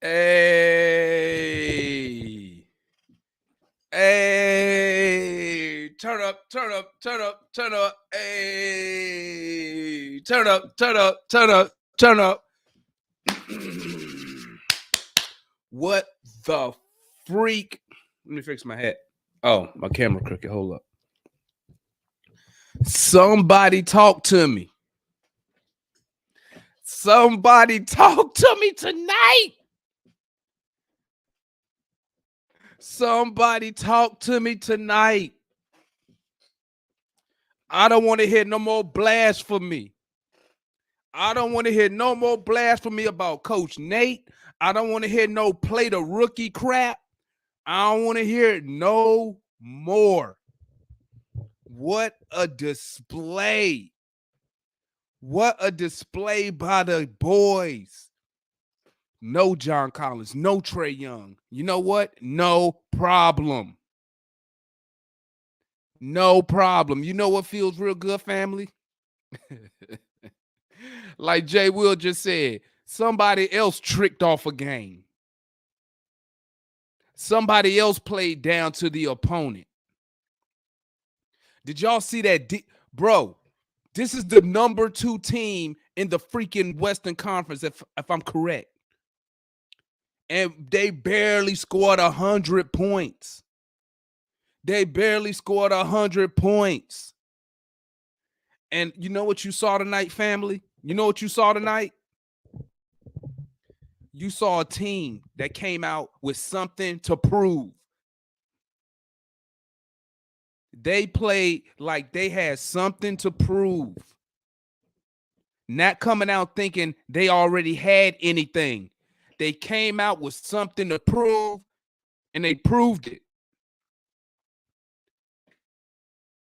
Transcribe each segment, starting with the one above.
Hey. Hey. Turn up, turn up, turn up, turn up. Hey. Turn up, turn up, turn up, turn up. What the freak? Let me fix my hat. Oh, my camera crooked. Hold up. Somebody talk to me. Somebody talk to me tonight. Somebody talk to me tonight. I don't want to hear no more blasphemy. I don't want to hear no more blasphemy about Coach Nate. I don't want to hear no play the rookie crap. I don't want to hear it no more. What a display. What a display by the boys. No John Collins, no TRAE Young. You know what? No problem. No problem. You know what feels real good, family? Like Jay Will just said, somebody else tricked off a game. Somebody else played down to the opponent. Did y'all see that? Bro, this is the number 2 team in the freaking Western Conference, if I'm correct. And they barely scored 100 points. They barely scored 100 points. And you know what you saw tonight, family? You know what you saw tonight? You saw a team that came out with something to prove. They played like they had something to prove. Not coming out thinking they already had anything. They came out with something to prove, and they proved it.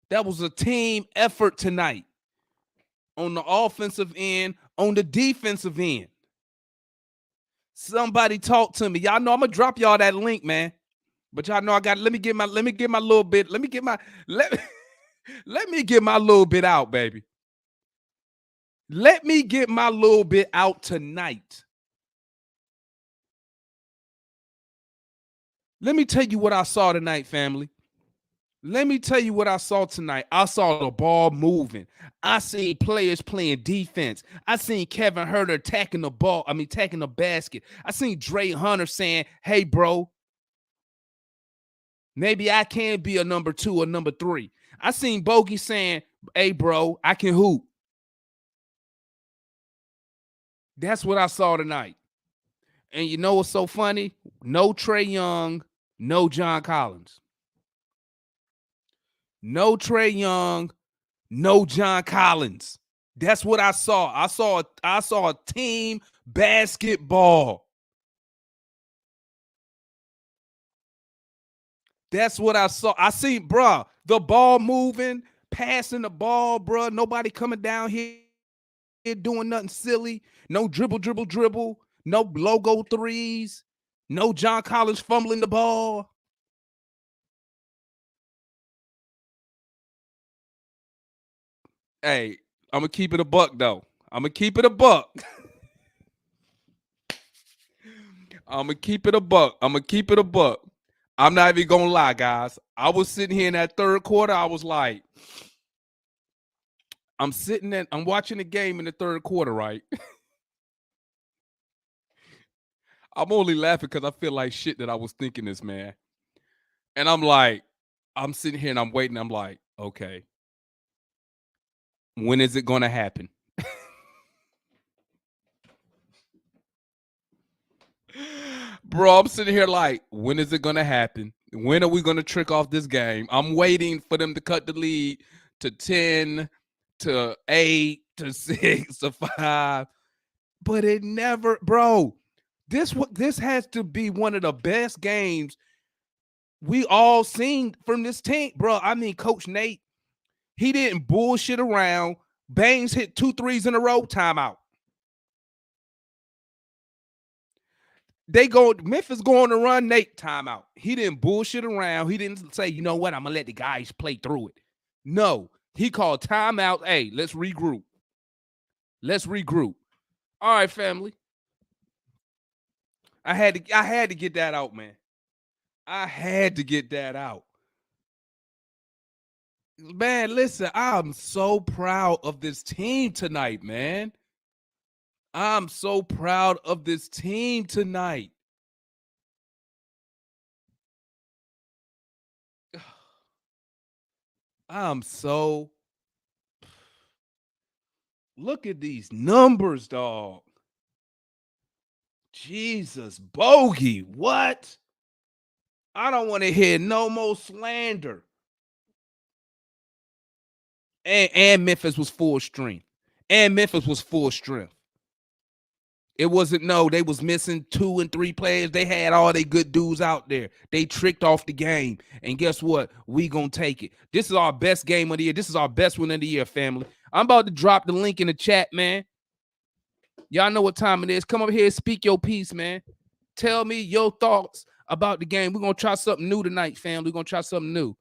That was a team effort tonight. On the offensive end, on the defensive end. Somebody talk to me. Y'all know I'm gonna drop y'all that link, man. But y'all know I got. Let me get my little bit. Let me get my little bit out, baby. Let me get my little bit out tonight. Let me tell you what I saw tonight, family. Let me tell you what I saw tonight. I saw the ball moving. I seen players playing defense. I seen Kevin Huerter attacking the ball. Attacking the basket. I seen Dre Hunter saying, hey, bro, maybe I can be a number 2 or number 3. I seen Bogey saying, hey, bro, I can hoop. That's what I saw tonight. And you know what's so funny? No TRAE Young, no John Collins. No TRAE Young, no John Collins. That's what I saw. I saw a team basketball. That's what I saw. I seen, bruh, the ball moving, passing the ball, bruh. Nobody coming down here doing nothing silly. No dribble. No logo threes. No John Collins fumbling the ball. Hey, I'm going to keep it a buck, though. I'm going to keep it a buck. I'm going to keep it a buck. I'm not even going to lie, guys. I was sitting here in that third quarter. I was like, I'm watching the game in the third quarter, right? I'm only laughing because I feel like shit that I was thinking this, man. And I'm like, I'm sitting here and I'm waiting. I'm like, okay, when is it going to happen? Bro, I'm sitting here like, when is it going to happen? When are we going to trick off this game? I'm waiting for them to cut the lead to 10, to 8, to 6, to 5. But it never, bro. This has to be one of the best games we all seen from this team, bro. I mean, Coach Nate, he didn't bullshit around. Baines hit 2 threes in a row, timeout. Memphis going to run Nate, timeout. He didn't bullshit around. He didn't say, you know what, I'm going to let the guys play through it. No, he called timeout. Hey, let's regroup. All right, family. I had to get that out, man. I had to get that out. Man, listen, I'm so proud of this team tonight, man. I'm so proud of this team tonight. I'm so. Look at these numbers, dog. Jesus, Bogey, what? I don't want to hear no more slander. And Memphis was full strength. It wasn't, no, they was missing 2 and 3 players. They had all they good dudes out there. They tricked off the game. And guess what? We gonna take it. This is our best game of the year. This is our best win of the year, family. I'm about to drop the link in the chat, man. Y'all know what time it is. Come up here and speak your piece, man. Tell me your thoughts about the game. We're gonna try something new tonight, family. We're gonna try something new.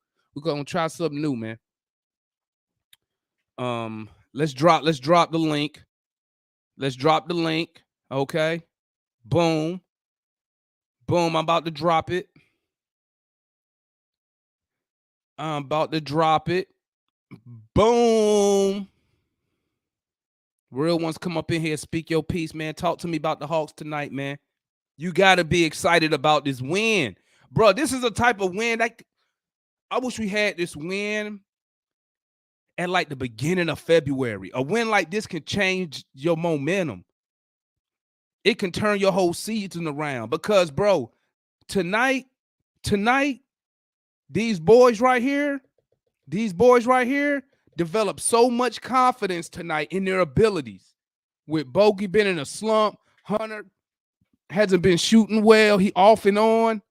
Man. Let's drop the link. Okay. Boom. I'm about to drop it. Boom. Real ones, come up in here, speak your piece, man. Talk to me about the Hawks tonight, man. You got to be excited about this win. Bro, this is a type of win that I wish we had this win at like the beginning of February. A win like this can change your momentum. It can turn your whole season around because, bro, tonight, these boys right here developed so much confidence tonight in their abilities. With Bogey been in a slump, Hunter hasn't been shooting well. He off and on.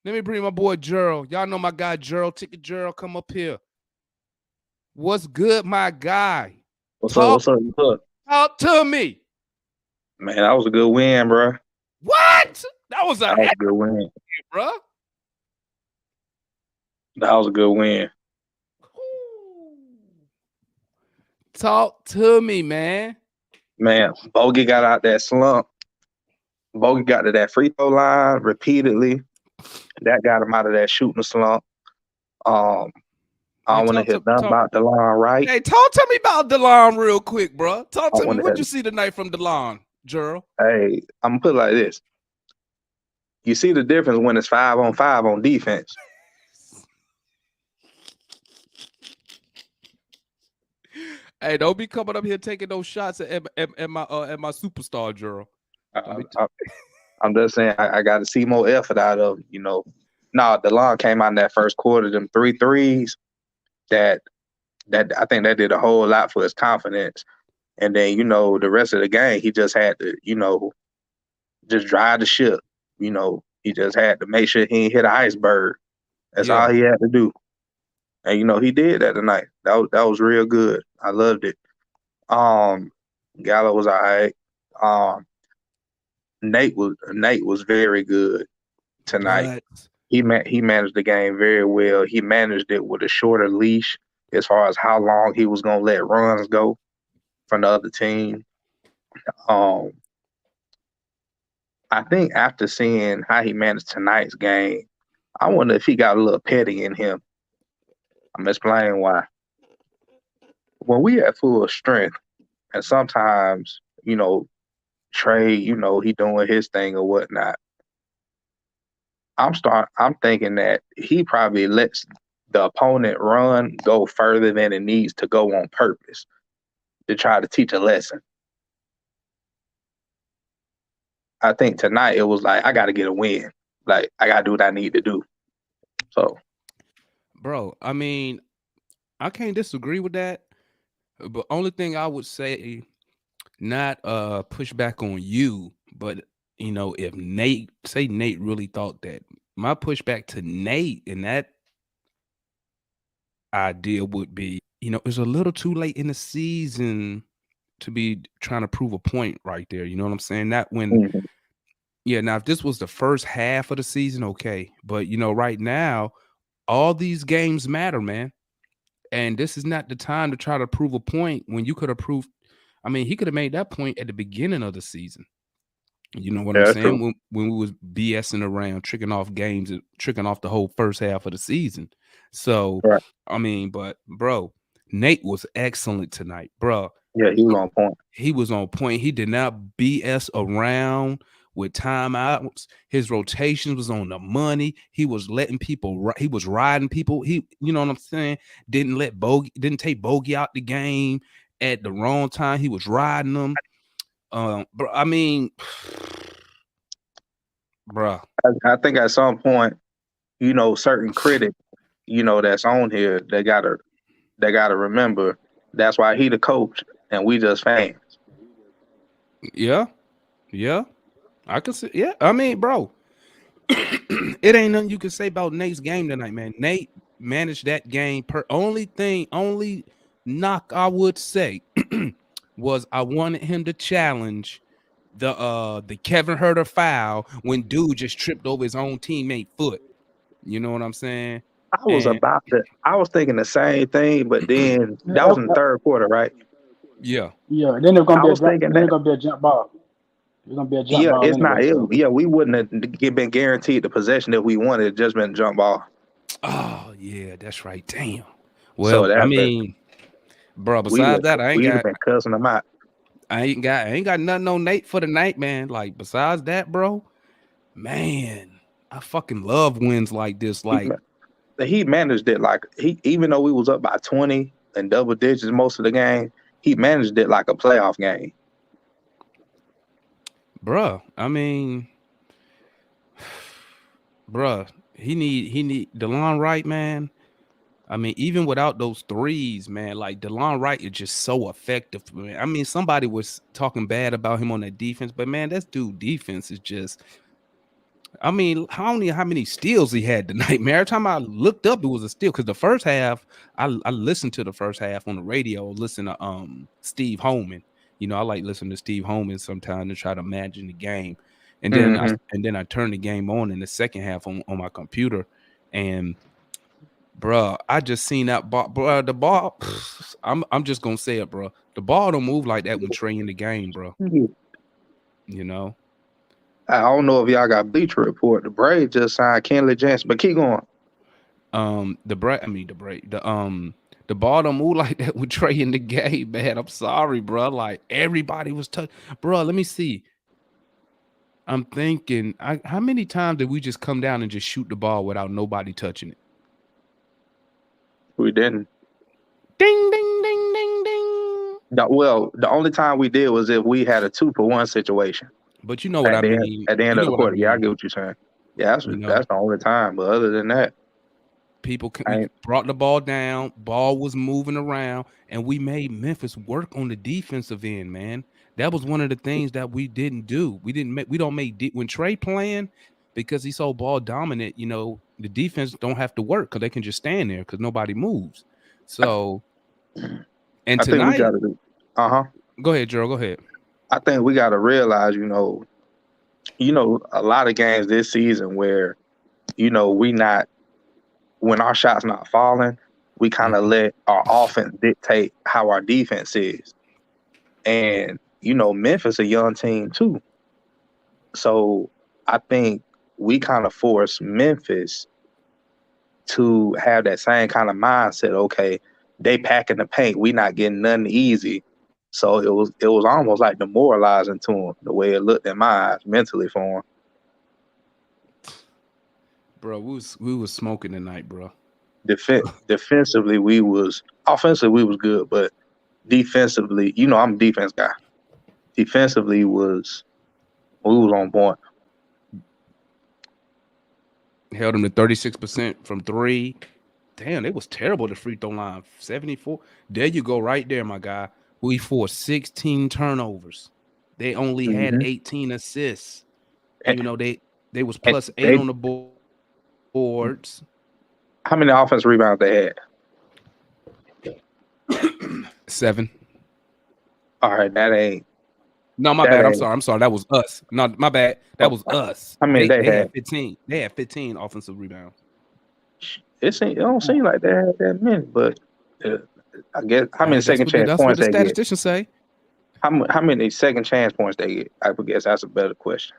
Let me bring my boy Gerald. Y'all know my guy Gerald. Ticket Gerald, come up here. What's good, my guy? What's up? Talk to me. Man, that was a good win, bro. What? That was a good win, bro. That was a good win. Talk to me, man. Man, Bogey got out that slump. Bogey got to that free throw line repeatedly. That got him out of that shooting slump. I don't want to hear nothing about DeLon Wright. Hey, talk to me about DeLon real quick, bro. Talk to me. What'd you see tonight from DeLon, Gerald? Hey, I'm going to put it like this. You see the difference when it's 5-on-5 on defense. Hey, don't be coming up here taking those shots at my superstar, Gerald. I'm just saying I got to see more effort out of, DeLon came out in that first quarter, them 3 threes, that I think that did a whole lot for his confidence. And then, the rest of the game, he just had to, just drive the ship. He just had to make sure he didn't hit an iceberg. That's all he had to do. And, he did that tonight. That was real good. I loved it. Gallo was all right. Nate was very good tonight. He managed the game very well. He managed it with a shorter leash as far as how long he was going to let runs go from the other team. I think after seeing how he managed tonight's game, I wonder if he got a little petty in him. I'm explaining why. When we at full strength, and sometimes, TRAE, he doing his thing or whatnot, I'm thinking that he probably lets the opponent run go further than it needs to go on purpose to try to teach a lesson. I think tonight it was like, I got to get a win. Like, I got to do what I need to do. So, bro, I mean, I can't disagree with that. But only thing I would say, not push back on you, but if Nate really thought that, my pushback to Nate in that idea would be, it's a little too late in the season to be trying to prove a point right there. You know what I'm saying? That when, now if this was the first half of the season, okay. But right now, all these games matter, man. And this is not the time to try to prove a point when you could have proved I mean, he could have made that point at the beginning of the season. You know what Yeah, I'm that's saying? true. When we was BSing around, tricking off games, and tricking off the whole first half of the season. So, Right. I mean, but bro, Nate was excellent tonight, bro. Yeah, he was on point. He was on point. He did not BS around with timeouts. His rotations was on the money. He was letting people. He was riding people. He, you know what I'm saying? Didn't take Bogey out the game at the wrong time. He was riding them. Bro, I mean, bro. I think at some point, certain critics, that's on here, they gotta remember that's why he the coach and we just fans. Yeah, I can see. Yeah, I mean, bro, it ain't nothing you can say about Nate's game tonight, man. Nate managed that game. Only knock I would say was I wanted him to challenge the Kevin Herter foul when dude just tripped over his own teammate foot. You know what I'm saying? I was thinking the same thing, but then that was in the third quarter, right? Yeah. Yeah, then it's gonna I be a was jump. thinking Then it's that. gonna be a jump ball. It's gonna be a jump Yeah, ball it's anyway. not. So Yeah, we wouldn't have been guaranteed the possession if we wanted. It just been jump ball. Oh yeah, that's right. Damn. So Well, I mean, bro. Besides that, we'd have been cussing them out. I ain't got nothing on Nate for the night, man. Like besides that, bro, man, I fucking love wins like this. Like He managed it like even though we was up by 20 and double digits most of the game, he managed it like a playoff game. bruh, I mean, bruh, he need DeLon Wright, man. I mean, even without those threes, man, like DeLon Wright is just so effective, man. I mean, somebody was talking bad about him on that defense, but man, that dude defense is just. I mean, how many steals he had tonight, man? Every time I looked up, it was a steal. Because the first half, I listened to the first half on the radio, listen to Steve Holman. You know, I like listening to Steve Holman sometimes to try to imagine the game. And then I turned the game on in the second half on my computer. And bruh, I just seen that ball, bruh. The ball, I'm just gonna say it, bruh. The ball don't move like that when TRAE in the game, bruh. You know. I don't know if y'all got Bleacher Report. The Braves just signed Kenley Jansen, but keep going. The ball don't move like that with TRAE in the game, man. I'm sorry, bro. Like everybody was touched, bro. Let me see. I'm thinking, how many times did we just come down and just shoot the ball without nobody touching it? We didn't. Ding, ding, ding, ding, ding. Well, the only time we did was if we had a 2-for-1 situation. But you know what I mean. At the end of the quarter, yeah, I get what you're saying. Yeah, that's the only time. But other than that, people brought the ball down. Ball was moving around, and we made Memphis work on the defensive end, man. That was one of the things that we didn't do. We don't make when TRAE playing because he's so ball dominant. You know, the defense don't have to work because they can just stand there because nobody moves. So, and I tonight, think we got to do. Go ahead, Gerald. Go ahead. I think we got to realize, a lot of games this season where, when our shots not falling, we kind of let our offense dictate how our defense is. And, Memphis a young team too. So I think we kind of force Memphis to have that same kind of mindset. Okay, they packing the paint. We not getting nothing easy. So it was almost like demoralizing to him, the way it looked in my eyes mentally for him. Bro, we was smoking tonight, bro. Offensively, we was good, but defensively, I'm a defense guy. Defensively, we was on point. Held them to 36% from three. Damn, they was terrible at the free throw line. 74. There you go, right there, my guy. We forced 16 turnovers. They only had 18 assists. Even though they was plus 8 on the boards. How many offensive rebounds they had? 7. All right, that ain't. No, my bad. I'm sorry. That was us. No, my bad. That was us. I mean, they had 15. They had 15 offensive rebounds. It don't seem like they had that many, but I guess how many second chance points they get? That's what the statisticians say. How many second chance points they get? I would guess that's a better question.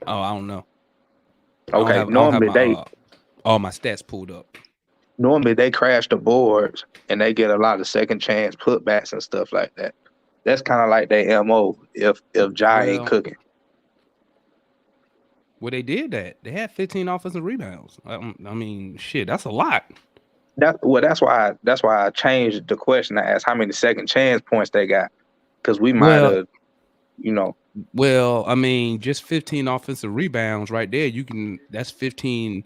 Oh, I don't know. Okay, I don't have my all my stats pulled up. Normally they crash the boards and they get a lot of second chance putbacks and stuff like that. That's kind of like their MO if Jai ain't cooking. Well, they did that. They had 15 offensive rebounds. I mean, shit, that's a lot. That's why I changed the question to ask how many second chance points they got, because we might have, Well, I mean, just 15 offensive rebounds right there. That's 15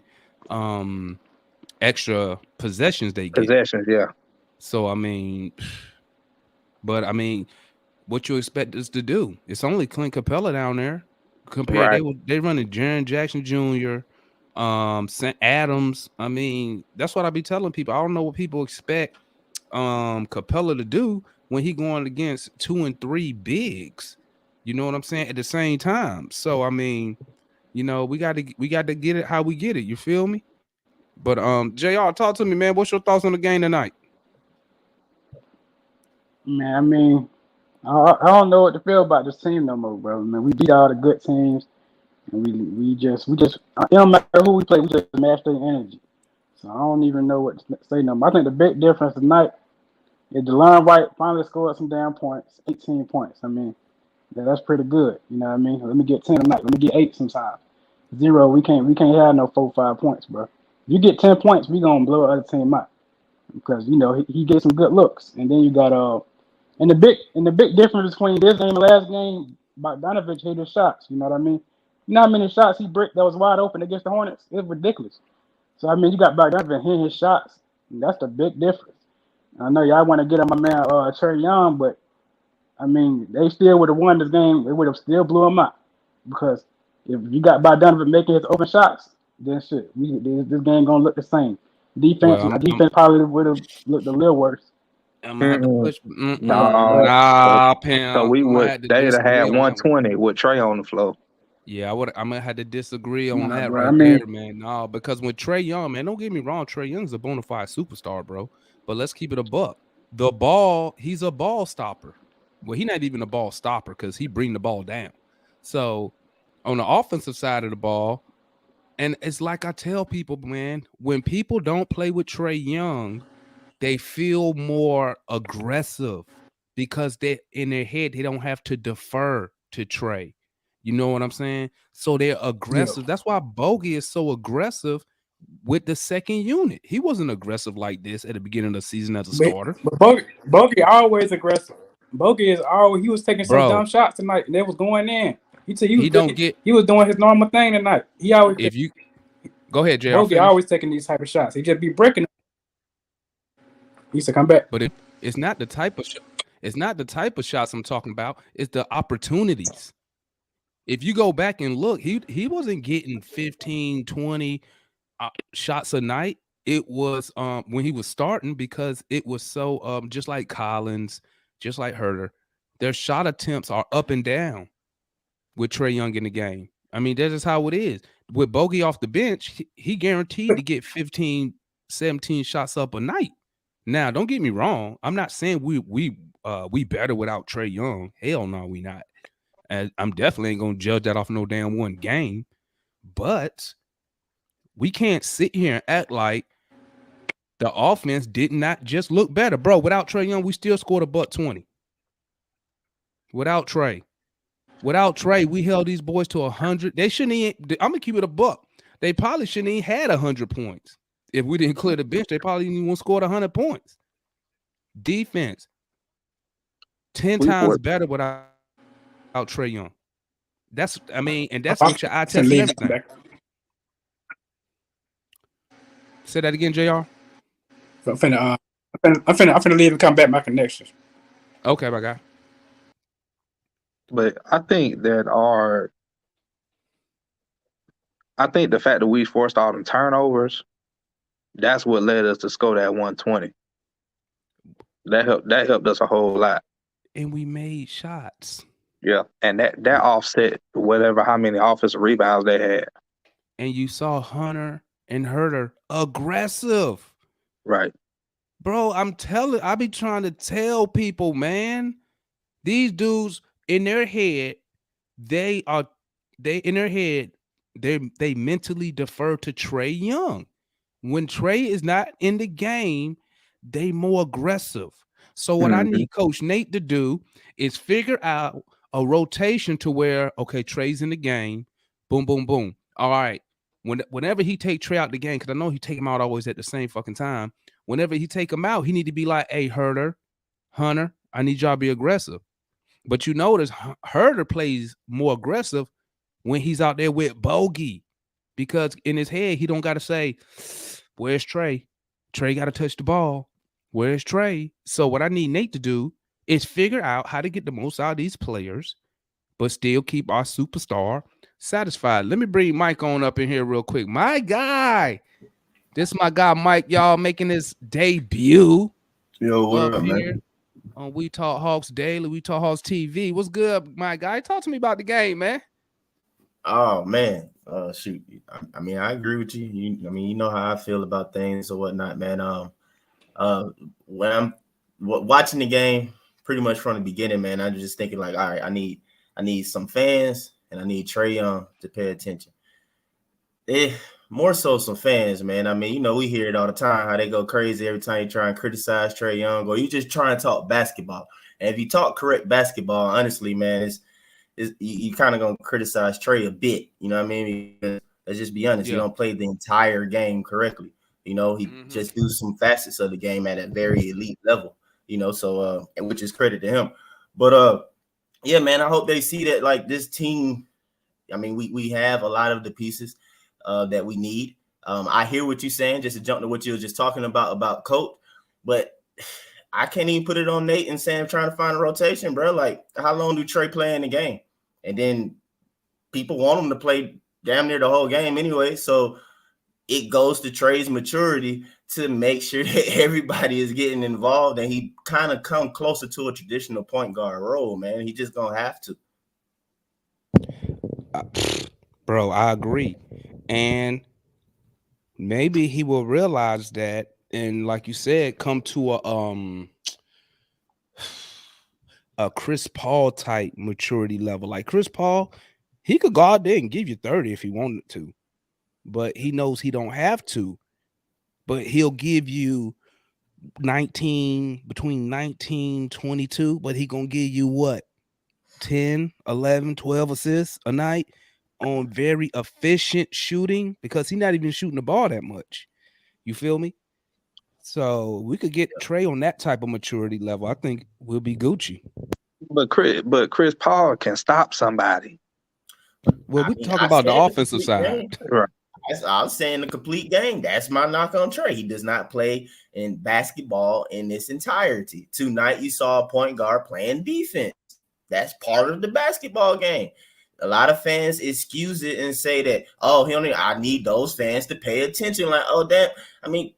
extra possessions they get. Possessions, yeah. So I mean, but I mean, what you expect us to do? It's only Clint Capella down there. Compared, they running Jaren Jackson Jr., St. Adams. I mean, that's what I be telling people. I don't know what people expect Capella to do when he going against 2 and 3 bigs. You know what I'm saying? At the same time. So I mean, we got to get it how we get it. You feel me? But JR, talk to me, man. What's your thoughts on the game tonight? Man, I mean, I don't know what to feel about this team no more, bro. Man, we beat all the good teams, and we just it don't matter who we play, we just match their energy. So I don't even know what to say no more. I think the big difference tonight is DeLon White finally scored some damn points, 18 points. I mean, that's pretty good. You know what I mean? Let me get 10 tonight. Let me get 8 sometimes. 0, we can't have no 4-5 points, bro. If you get 10 points, we gonna blow the other team out because he gets some good looks, and then you got and the big difference between this game and last game, Bogdanovich hit his shots. You know what I mean? You know how many shots he bricked that was wide open against the Hornets? It's ridiculous. So I mean, you got Bogdanovich hitting his shots. And that's the big difference. I know y'all want to get on my man TRAE Young, but I mean, they still would have won this game. They would have still blew him out because if you got Bogdanovich making his open shots, then shit, this game gonna look the same. Defense probably would have looked a little worse. I'm gonna have to push. Pam. So they'd have had 120 with TRAE on the floor. Yeah, I'm gonna have to disagree on that there, man. No, because when TRAE Young, man, don't get me wrong, TRAE Young's a bona fide superstar, bro. But let's keep it a buck. The ball, he's a ball stopper. Well, he's not even a ball stopper because he bring the ball down. So on the offensive side of the ball, and it's like I tell people, man, when people don't play with TRAE Young, they feel more aggressive because they in their head they don't have to defer to TRAE. You know what I'm saying? So they're aggressive. Yeah. That's why Bogey is so aggressive with the second unit. He wasn't aggressive like this at the beginning of the season as a starter. But Bogey always aggressive. Bogey is always he was taking some dumb shots tonight and they was going in. He was doing his normal thing tonight. He always go ahead, JR. Bogey always taking these type of shots. He just be breaking them. He used to come back. But it's not the type of shots I'm talking about. It's the opportunities. If you go back and look, he wasn't getting 15, 20 shots a night. It was when he was starting because it was so just like Collins, just like Herter, their shot attempts are up and down with TRAE Young in the game. I mean, that's just how it is. With Bogey off the bench, he guaranteed to get 15, 17 shots up a night. Now, don't get me wrong. I'm not saying we better without TRAE Young. Hell no, we not. And I'm definitely ain't gonna judge that off no damn one game. But we can't sit here and act like the offense did not just look better, bro. Without TRAE Young, we still scored a $120. Without TRAE, we held these boys to 100. They shouldn't even. I'm gonna keep it a buck. They probably shouldn't even had 100 points. If we didn't clear the bench, they probably didn't even scored 100 points. Defense, 10 times better without TRAE Young. That's what your eye test and everything. Say that again, JR. I'm finna leave and come back. My connection. Okay, my guy. But I think the fact that we forced all them turnovers, that's what led us to score that 120. That helped us a whole lot. And we made shots. Yeah, and that offset how many offensive rebounds they had. And you saw Hunter and Herter aggressive. Right. Bro, I be trying to tell people, man, these dudes in their head, they mentally defer to Trae Young. When Trae is not in the game, they more aggressive. So what I need Coach Nate to do is figure out a rotation to where, okay, Trae's in the game, boom, boom, boom. All right. Whenever he take Trae out the game, because I know he take him out always at the same fucking time. Whenever he take him out, he need to be like, hey, Hunter, I need y'all to be aggressive. But you notice Herder plays more aggressive when he's out there with Bogey, because in his head, he don't got to say, where's Trae? Trae got to touch the ball. Where's Trae? So what I need Nate to do is figure out how to get the most out of these players, but still keep our superstar satisfied. Let me bring Mike on up in here real quick. My guy. This is my guy, Mike, y'all, making his debut. Yo, what up, here man? On We Talk Hawks Daily, We Talk Hawks TV. What's good, my guy? Talk to me about the game, man. Oh man, shoot. I mean, I agree with you. You know how I feel about things or whatnot, man. When I'm watching the game, pretty much from the beginning, man, I'm just thinking like, all right, I need some fans and I need Trae Young to pay attention. More so some fans, man. I mean, we hear it all the time, how they go crazy every time you try and criticize Trae Young, or you just try and talk basketball. And if you talk correct basketball, honestly, man, you kind of gonna criticize Trae a bit. You know what I mean? Let's just be honest. Yeah. You don't play the entire game correctly. He just do some facets of the game at a very elite level. So which is credit to him. But yeah, man, I hope they see that like this team. I mean, we have a lot of the pieces that we need. I hear what you're saying, just to jump to what you were just talking about Coach, but I can't even put it on Nate and Sam trying to find a rotation, bro. Like, how long do Trae play in the game? And then people want him to play damn near the whole game anyway. So it goes to Trae's maturity to make sure that everybody is getting involved and he kind of come closer to a traditional point guard role, man. He just gonna have to. Bro, I agree. And maybe he will realize that, and like you said, come to a Chris Paul type maturity level. Like Chris Paul, he could go out there and give you 30 if he wanted to, but he knows he don't have to. But he'll give you between 19, 22, but he gonna give you what? 10, 11, 12 assists a night on very efficient shooting, because he's not even shooting the ball that much. You feel me? So we could get Trae on that type of maturity level. I think we'll be Gucci. But Chris Paul can stop somebody. Well, we're talking about the offensive side. Right. I was saying the complete game. That's my knock on Trae. He does not play in basketball in its entirety. Tonight you saw a point guard playing defense. That's part of the basketball game. A lot of fans excuse it and say that, oh, I need those fans to pay attention. Like, oh, that, I mean,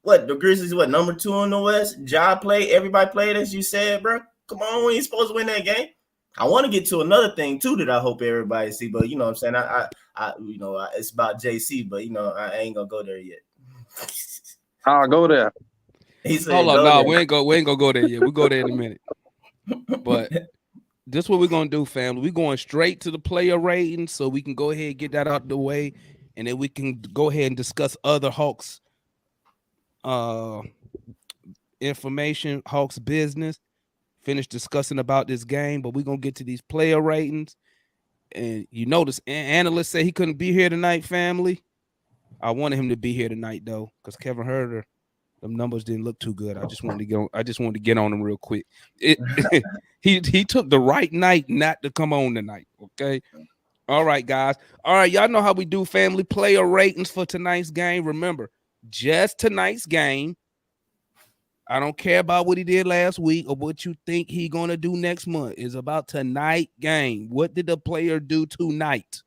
what, the Grizzlies, number 2 in the West? Ja played, everybody played, as you said, bro. Come on, we ain't supposed to win that game. I want to get to another thing, too, that I hope everybody see, but you know what I'm saying? It's about JC, but, I ain't going to go there yet. I'll go there. He said, hold on, no, we ain't going to go there yet. We'll go there in a minute. But this is what we're going to do, family. We're going straight to the player rating so we can go ahead and get that out the way, and then we can go ahead and discuss other Hawks information, Hawks business, finish discussing about this game, but we're going to get to these player ratings. And you notice analysts say he couldn't be here tonight, family. I wanted him to be here tonight, though, because Kevin Huerter, them numbers didn't look too good. I just wanted to get on him real quick. He took the right night not to come on tonight. Okay. All right, guys. All right, y'all know how we do, family. Player ratings for tonight's game. Remember, just tonight's game. I don't care about what he did last week or what you think he's gonna do next month. It's about tonight game. What did the player do tonight?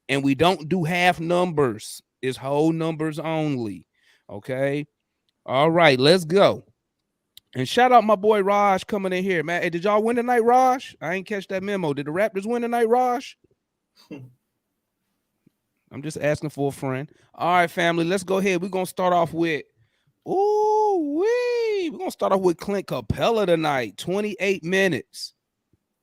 And we don't do half numbers. It's whole numbers only. Okay. All right, let's go. And shout out my boy Raj coming in here, man. Hey, did y'all win tonight, Raj? I ain't catch that memo. Did the Raptors win tonight, Raj? I'm just asking for a friend. All right, family, let's go ahead. We're going to start off with, We're going to start off with Clint Capella tonight. 28 minutes,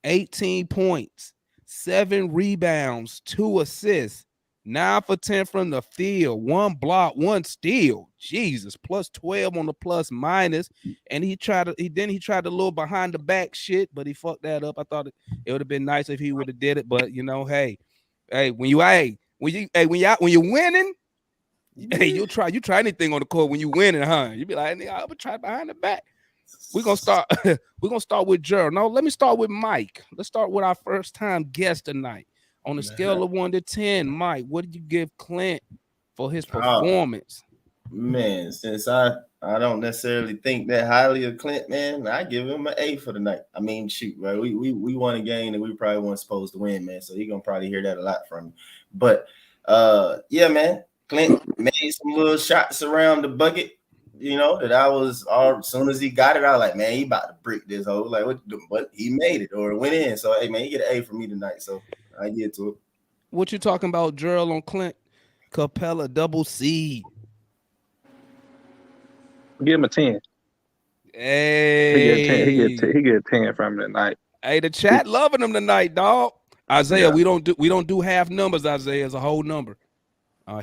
18 points, 7 rebounds, 2 assists, 9 for 10 from the field, 1 block, 1 steal. Jesus, plus 12 on the plus minus. And he tried a little behind the back shit, but he fucked that up. I thought it would have been nice if he would have did it, but hey, when you're winning, hey, you try anything on the court when you winning, huh? You be like, nigga, I'm gonna try behind the back. We're gonna start with Gerald. No, let me start with Mike. Let's start with our first time guest tonight. On a scale of 1 to 10, Mike, what did you give Clint for his performance? Man, since I don't necessarily think that highly of Clint, man, I give him an A for the night. I mean, shoot, right? We won a game that we probably weren't supposed to win, man. So you're gonna probably hear that a lot from me. But yeah, man, Clint made some little shots around the bucket, that I was as soon as he got it, I was like, man, he about to brick this hole. Like, what he made it or it went in. So hey, man, you get an A from me tonight. So I get to it. What you talking about, Gerald, on Clint Capella double C? Give him a 10. Hey, he get 10 from him tonight. Hey, the chat loving him tonight, dog. Isaiah, we don't do half numbers. Isaiah is a whole number.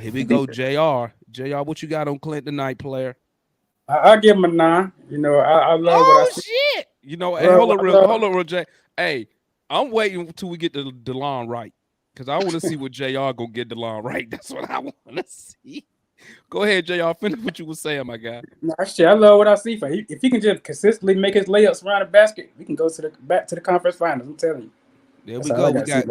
Here we go, JR. JR, what you got on Clint tonight, player? I give him a 9. I love what I see. Shit. Hey, hold on, Jay. Hey, I'm waiting until we get the DeLon right, because I want to see what JR gonna get DeLon right. That's what I want to see. Go ahead, JR. Finish what you were saying, my guy. Nah, shit, I love what I see. If he can just consistently make his layups around the basket, we can go back to the conference finals. I'm telling you. There we go. We got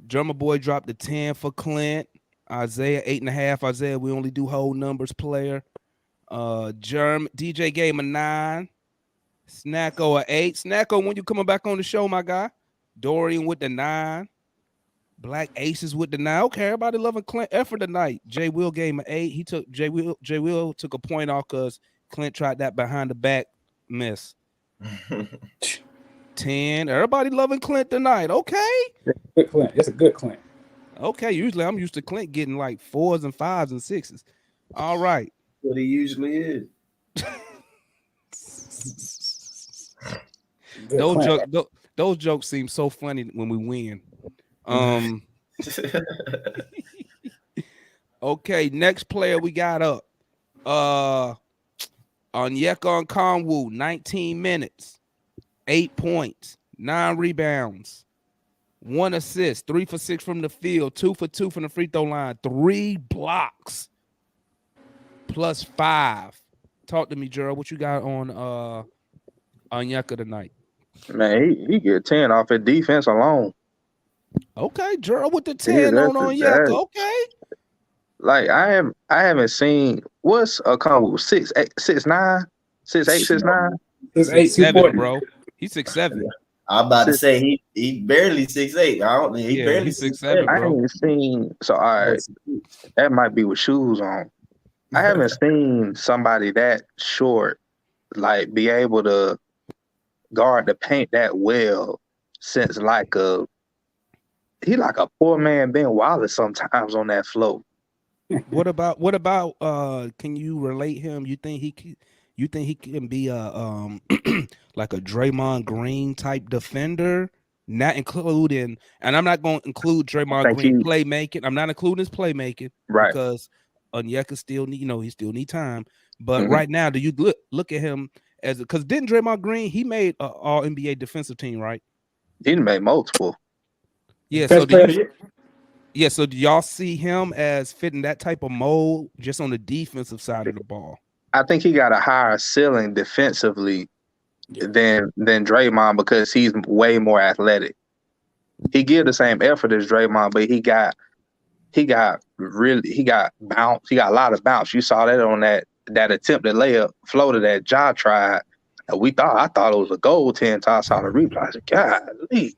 Drummer Boy dropped the 10 for Clint. Isaiah 8.5. Isaiah, we only do whole numbers, player. DJ gave him a 9. Snacko a 8. Snacko, when you coming back on the show, my guy? Dorian with the 9. Black Aces with the 9. Okay, everybody loving Clint effort tonight. Jay Will gave him an 8. Jay Will took a point off because Clint tried that behind the back miss. 10. Everybody loving Clint tonight. Okay. Good Clint. It's a good Clint. Okay. Usually I'm used to Clint getting like 4s and 5s and 6s. All right. What he usually is. Those jokes seem so funny when we win. Okay, next player we got up. Onyeka Okongwu, 19 minutes, 8 points, 9 rebounds, 1 assist, 3 for 6 from the field, 2 for 2 from the free throw line, 3 blocks, plus 5. Talk to me, Gerald. What you got on Onyeka tonight? Man, he get 10 off his defense alone. Okay, Gerald with the 10 on Onyeka. Okay. Like I haven't seen what's Okongwu 6'8", 6'9", 6'8", 6'9". 6'8", 6'7", bro. He's 6'7". I'm about to say he barely 6'8". I don't think he barely he's 6'7", bro. I ain't seen, so all right, that might be with shoes on. I haven't seen somebody that short like be able to guard the paint that well since he like a poor man Ben Wallace sometimes on that float. What about can you relate him? You think he can be a like a Draymond Green type defender? Not including, and I'm not going to include Draymond Green playmaking. I'm not including his playmaking, right? Because Onyeka still need, he still need time. But right now, do you look at him as because didn't Draymond Green, he made an All NBA defensive team, right? He made multiple. Yeah. So do y'all see him as fitting that type of mold just on the defensive side of the ball? I think he got a higher ceiling defensively than Draymond because he's way more athletic. He give the same effort as Draymond, but he got bounce. He got a lot of bounce. You saw that on that attempted layup floater that Ja tried. And I thought it was a goaltend toss on the replay. I said, golly.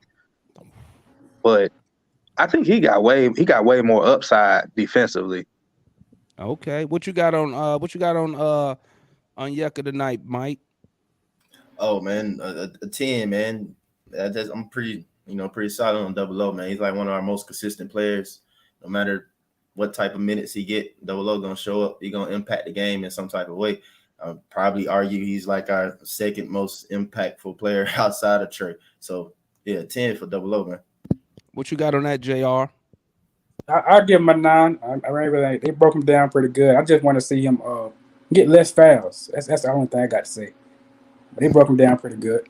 But I think he got way more upside defensively. Okay. What you got on Onyeka tonight, Mike? Oh man, a 10, man. I'm pretty solid on Double O, man. He's like one of our most consistent players. No matter what type of minutes he get, Double O gonna show up. He gonna impact the game in some type of way. I'd probably argue he's like our second most impactful player outside of TRAE. So yeah, 10 for Double O, man. What you got on that, JR? I'll give him a 9. I really they broke him down pretty good. I just want to see him get less fouls. That's the only thing I got to say. But they broke him down pretty good.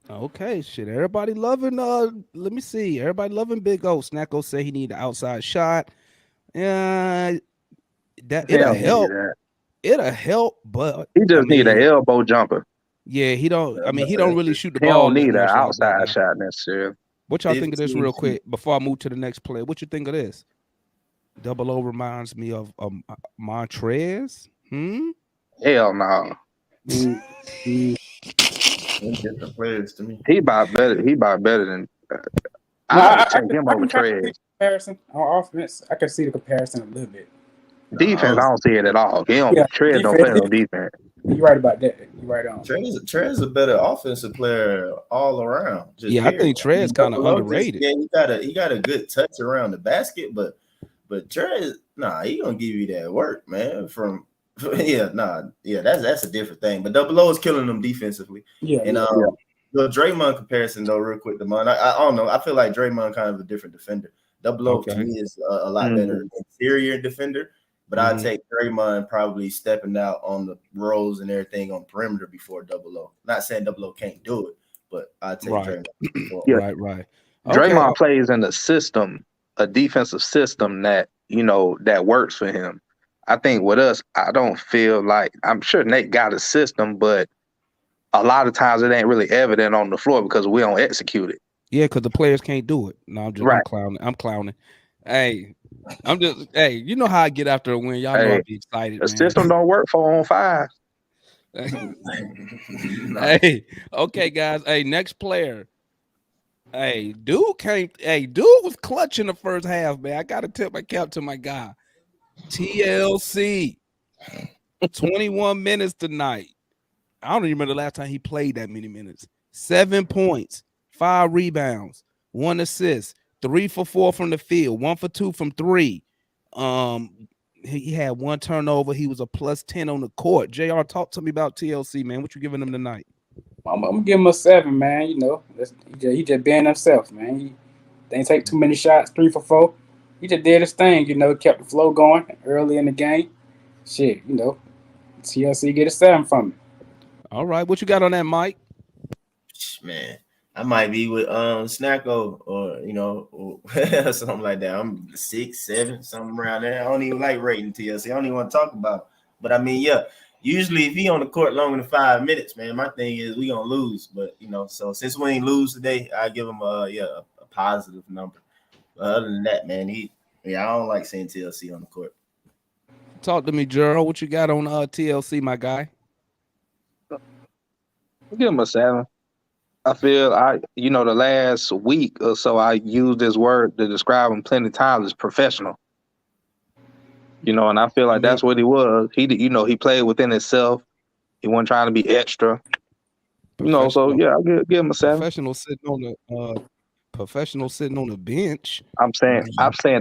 Okay, shit. Everybody loving. Let me see. Everybody loving Big O. Snacko say he need an outside shot. Yeah, it'll help. It'll help, but he just need an elbow jumper. Yeah, he don't. I mean, he don't really shoot the he ball. He don't need an outside shot necessarily. What y'all think of this real quick before I move to the next play? What you think of this? Double O reminds me of Montrez. Hell no. Different players to me. He about better than. I take him over Trez. Comparison on offense, I can see the comparison a little bit. Defense, I don't see it at all. Trez don't play no defense. You're right about that. You're right on. Trez is a better offensive player all around. I think Trez kind of underrated. He got a good touch around the basket, but Trez, he gonna give you that work, man. That's a different thing. But Double O is killing them defensively. The Draymond comparison though, real quick, I don't know. I feel like Draymond kind of a different defender. Double O to me is a lot better interior defender. But I'd take Draymond probably stepping out on the roles and everything on perimeter before Double O. Not saying Double O can't do it, but I'd take Draymond. Right. Okay. Draymond plays in a system, a defensive system that that works for him. I think with us, I don't feel like, I'm sure Nate got a system, but a lot of times it ain't really evident on the floor because we don't execute it. Yeah, because the players can't do it. No, I'm clowning. Hey, you know how I get after a win. Y'all know I be excited. The system don't work 4-on-5. Hey, okay, guys. Hey, next player. Hey, dude was clutch in the first half, man. I gotta tip my cap to my guy. TLC. 21 minutes tonight. I don't even remember the last time he played that many minutes. 7 points, 5 rebounds, 1 assist, 3 for 4 from the field, 1 for 2 from 3. He had 1 turnover. He was a +10 on the court. JR, talk to me about TLC, man. What you giving him tonight? I'm gonna give him a 7, man. He just being himself, man. He didn't take too many shots, 3 for 4. He just did his thing, kept the flow going early in the game. Shit, TLC get a 7 from me. All right, what you got on that, Mike? Man, I might be with Snacko or something like that. I'm 6, 7, something around there. I don't even like rating TLC. I don't even want to talk about it. But I mean, usually if he on the court longer than 5 minutes, man, my thing is we gonna lose. But so since we ain't lose today, I give him a positive number. But other than that, man, I don't like seeing TLC on the court. Talk to me, Gerald. What you got on TLC, my guy? I'll give him a 7. I feel the last week or so I used this word to describe him plenty of times as professional. And I feel like that's what he was. He played within himself. He wasn't trying to be extra. So I'll give him a 7. Professional sitting on the bench. I'm saying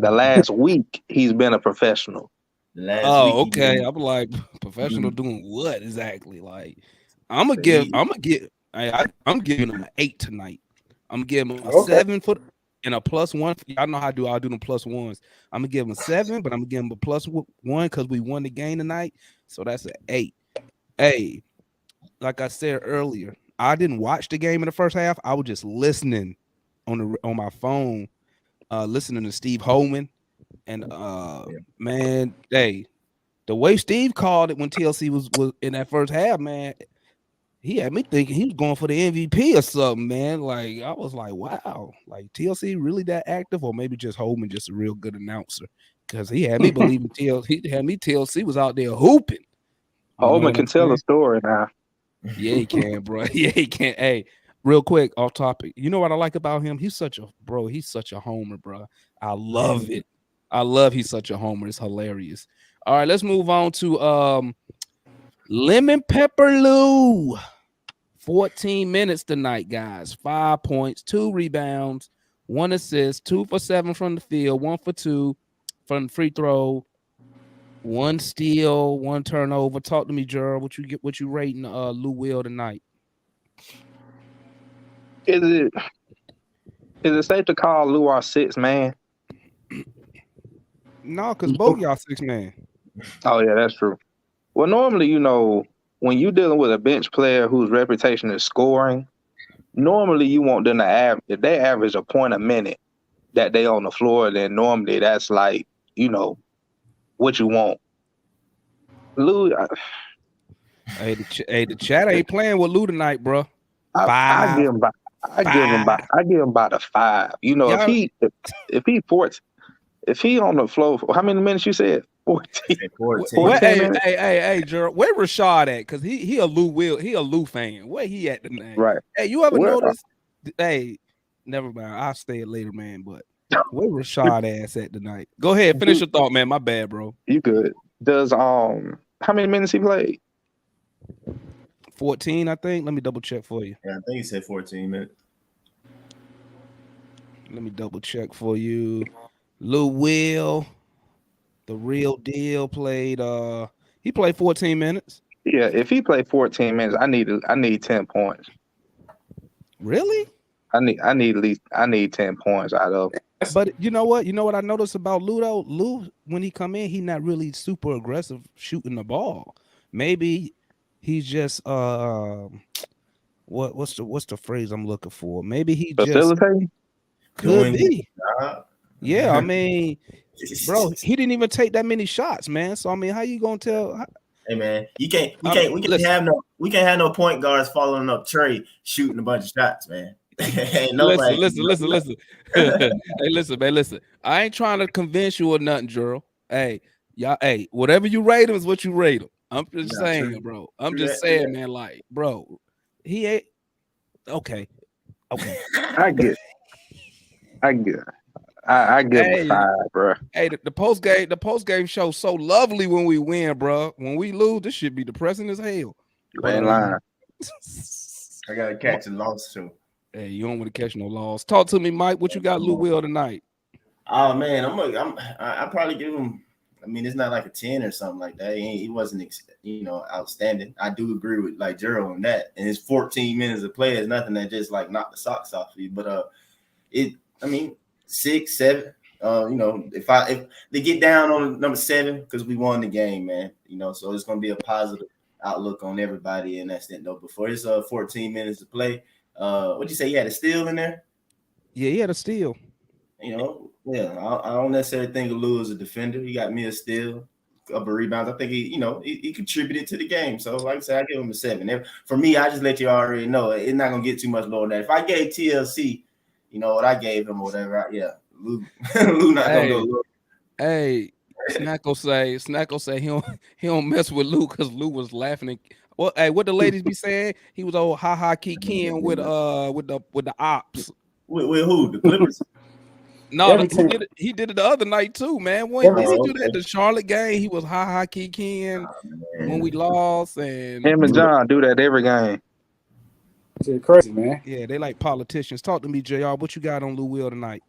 the last week he's been a professional. Okay. I'm like, professional doing what exactly? Like, I'm giving him an 8 tonight. I'm giving him a 7 and a +1. Y'all know how I'll do them +1s. I'm gonna give him a 7, but I'm gonna give him a +1 because we won the game tonight. So that's an 8. Hey, like I said earlier, I didn't watch the game in the first half. I was just listening on my phone, listening to Steve Holman. And man, hey, the way Steve called it when TLC was in that first half, man, he had me thinking he was going for the MVP or something, man. Like, I was like, wow, like TLC really that active, or maybe just Holman just a real good announcer, because he had me believing TLC was out there hooping. Holman can tell a story now. Yeah, he can, bro. Yeah, he can. Hey, real quick, off topic. You know what I like about him? He's such a homer, bro. I love it. He's such a homer. It's hilarious. All right, let's move on to Lemon Pepper Lou. 14 minutes tonight, guys. 5 points, 2 rebounds, 1 assist, 2 for 7 from the field, 1 for 2 from the free throw. 1 steal, 1 turnover. Talk to me, Gerald. What you rating Lou Will tonight? Is it safe to call Lou our 6th man? No, because both y'all 6 man. Oh yeah, that's true. Well, normally, when you're dealing with a bench player whose reputation is scoring, normally you want them to average. If they average a point a minute that they on the floor, then normally that's like, what you want. Lou, Hey, the chat ain't playing with Lou tonight, bro. I give him about a 5. If he on the floor, how many minutes you said? 14. 14. Hey, Gerald, where Rashad at? Cause he a Lou fan. Where he at tonight? Right. Hey, you ever notice? Hey, never mind. I'll stay it later, man. But where Rashad ass at tonight? Go ahead, finish your thought, man. My bad, bro. You good? Does how many minutes he played? 14, I think. Let me double check for you. Yeah, I think he said 14 minutes. Let me double check for you. Lou Will, the real deal, played. He played 14 minutes. Yeah, if he played 14 minutes, I need 10 points. Really? I need 10 points out of him. But you know what? You know what I noticed about Lou though? Lou, when he come in, he not really super aggressive shooting the ball. Maybe he's just what's the phrase I'm looking for? Maybe he Facilitating? Could be. Yeah, I mean, bro, he didn't even take that many shots, man. So I mean, how you gonna tell? Hey man, we can't have no point guards following up TRAE shooting a bunch of shots, man. Ain't nobody. Listen. Hey, listen, man. Listen, I ain't trying to convince you or nothing, Gerald. Hey, y'all. Hey, whatever you rate him is what you rate him. I'm just saying, bro. I'm just saying, man. Like, bro, he ain't okay. I give him a 5, bro. Hey, the post game show so lovely when we win, bro. When we lose, this should be depressing as hell. You ain't lying. I gotta catch a loss too. Hey, you don't want to catch no loss. Talk to me, Mike. What you got, Lou Will tonight? Oh man, I probably give him. I mean, it's not like a 10 or something like that. He wasn't, outstanding. I do agree with like Gerald on that. And his 14 minutes of play is nothing that just like knocked the socks off of you. But 6, 7. If they get down on number 7 because we won the game, man. So it's gonna be a positive outlook on everybody in that extent though. Before his 14 minutes to play, what'd you say? He had a steal in there? Yeah, he had a steal. I don't necessarily think of Lou as a defender. He got me a steal, a couple of rebounds. I think he contributed to the game. So like I said, I give him a 7. For me, I just let you already know it's not gonna get too much lower than that. If I gave TLC, what I gave him or whatever, Lou not gonna go low. Hey, Snacko say he don't mess with Lou because Lou was laughing. Well, hey, what the ladies be saying? He was old kikiing with the ops. With who? The Clippers? No, he did it the other night too, man. When did he do that? The Charlotte game, he was kikiing when we lost, and him and John do that every game. It's crazy, man. Yeah, they like politicians. Talk to me, JR. What you got on Lou Will tonight?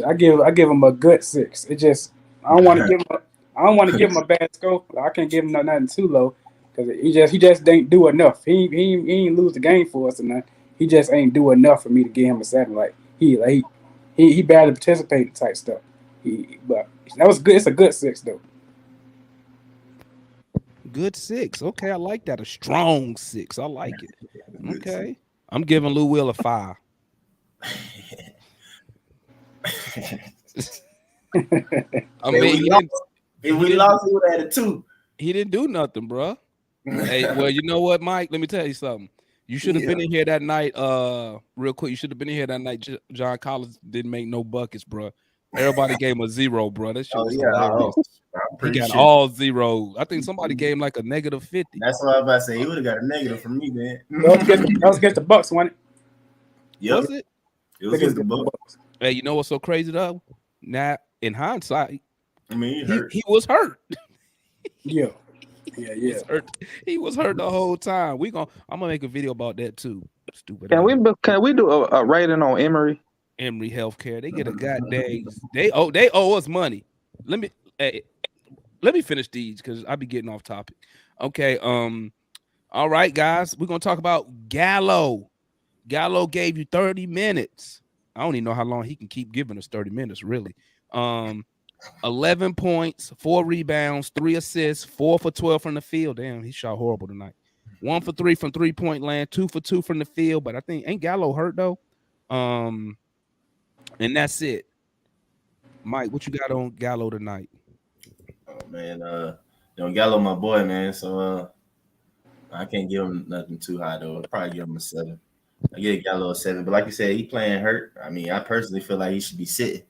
I give him a good 6. It just I don't want to give him a bad score. I can't give him nothing too low because he just didn't do enough. He ain't lose the game for us tonight. He just ain't do enough for me to give him a 7. Like he barely participated type stuff. But that was good. It's a good 6 though. Good 6. Okay, I like that. A strong 6. I like it. Okay, I'm giving Lou Will a 5. I mean, if we lost, he would have had a 2. He didn't do nothing, bro. Hey, well, you know what, Mike? Let me tell you something. You should have been in here that night. Real quick, you should have been in here that night. John Collins didn't make no buckets, bro. Everybody gave him a 0, bro. That shit was hilarious. He got all 0. I think somebody gave him like a -50. That's what I was about to say. He would have got a negative from me, man. That was against the Bucks, wasn't it? Yep. Was it? It was against the Bucks. Hey, you know what's so crazy though? Now, in hindsight, I mean, he was hurt. Yeah. He was hurt the whole time. I'm gonna make a video about that too. Stupid. Can we do a rating on Emory Healthcare? They get a goddamn. They owe us money. let me finish these because I'll be getting off topic. Okay. All right, guys. We're gonna talk about Gallo. Gallo gave you 30 minutes. I don't even know how long he can keep giving us 30 minutes, really. 11 points, 4 rebounds, 3 assists, 4 for 12 from the field. Damn, he shot horrible tonight. 1 for 3 from 3-point land, 2 for 2 from the field. But I think ain't Gallo hurt though. And that's it. Mike, what you got on Gallo tonight? Oh man, Gallo, my boy, man. So I can't give him nothing too high though. I'll probably give him a 7. I give Gallo a 7, but like you said, he playing hurt. I mean, I personally feel like he should be sitting.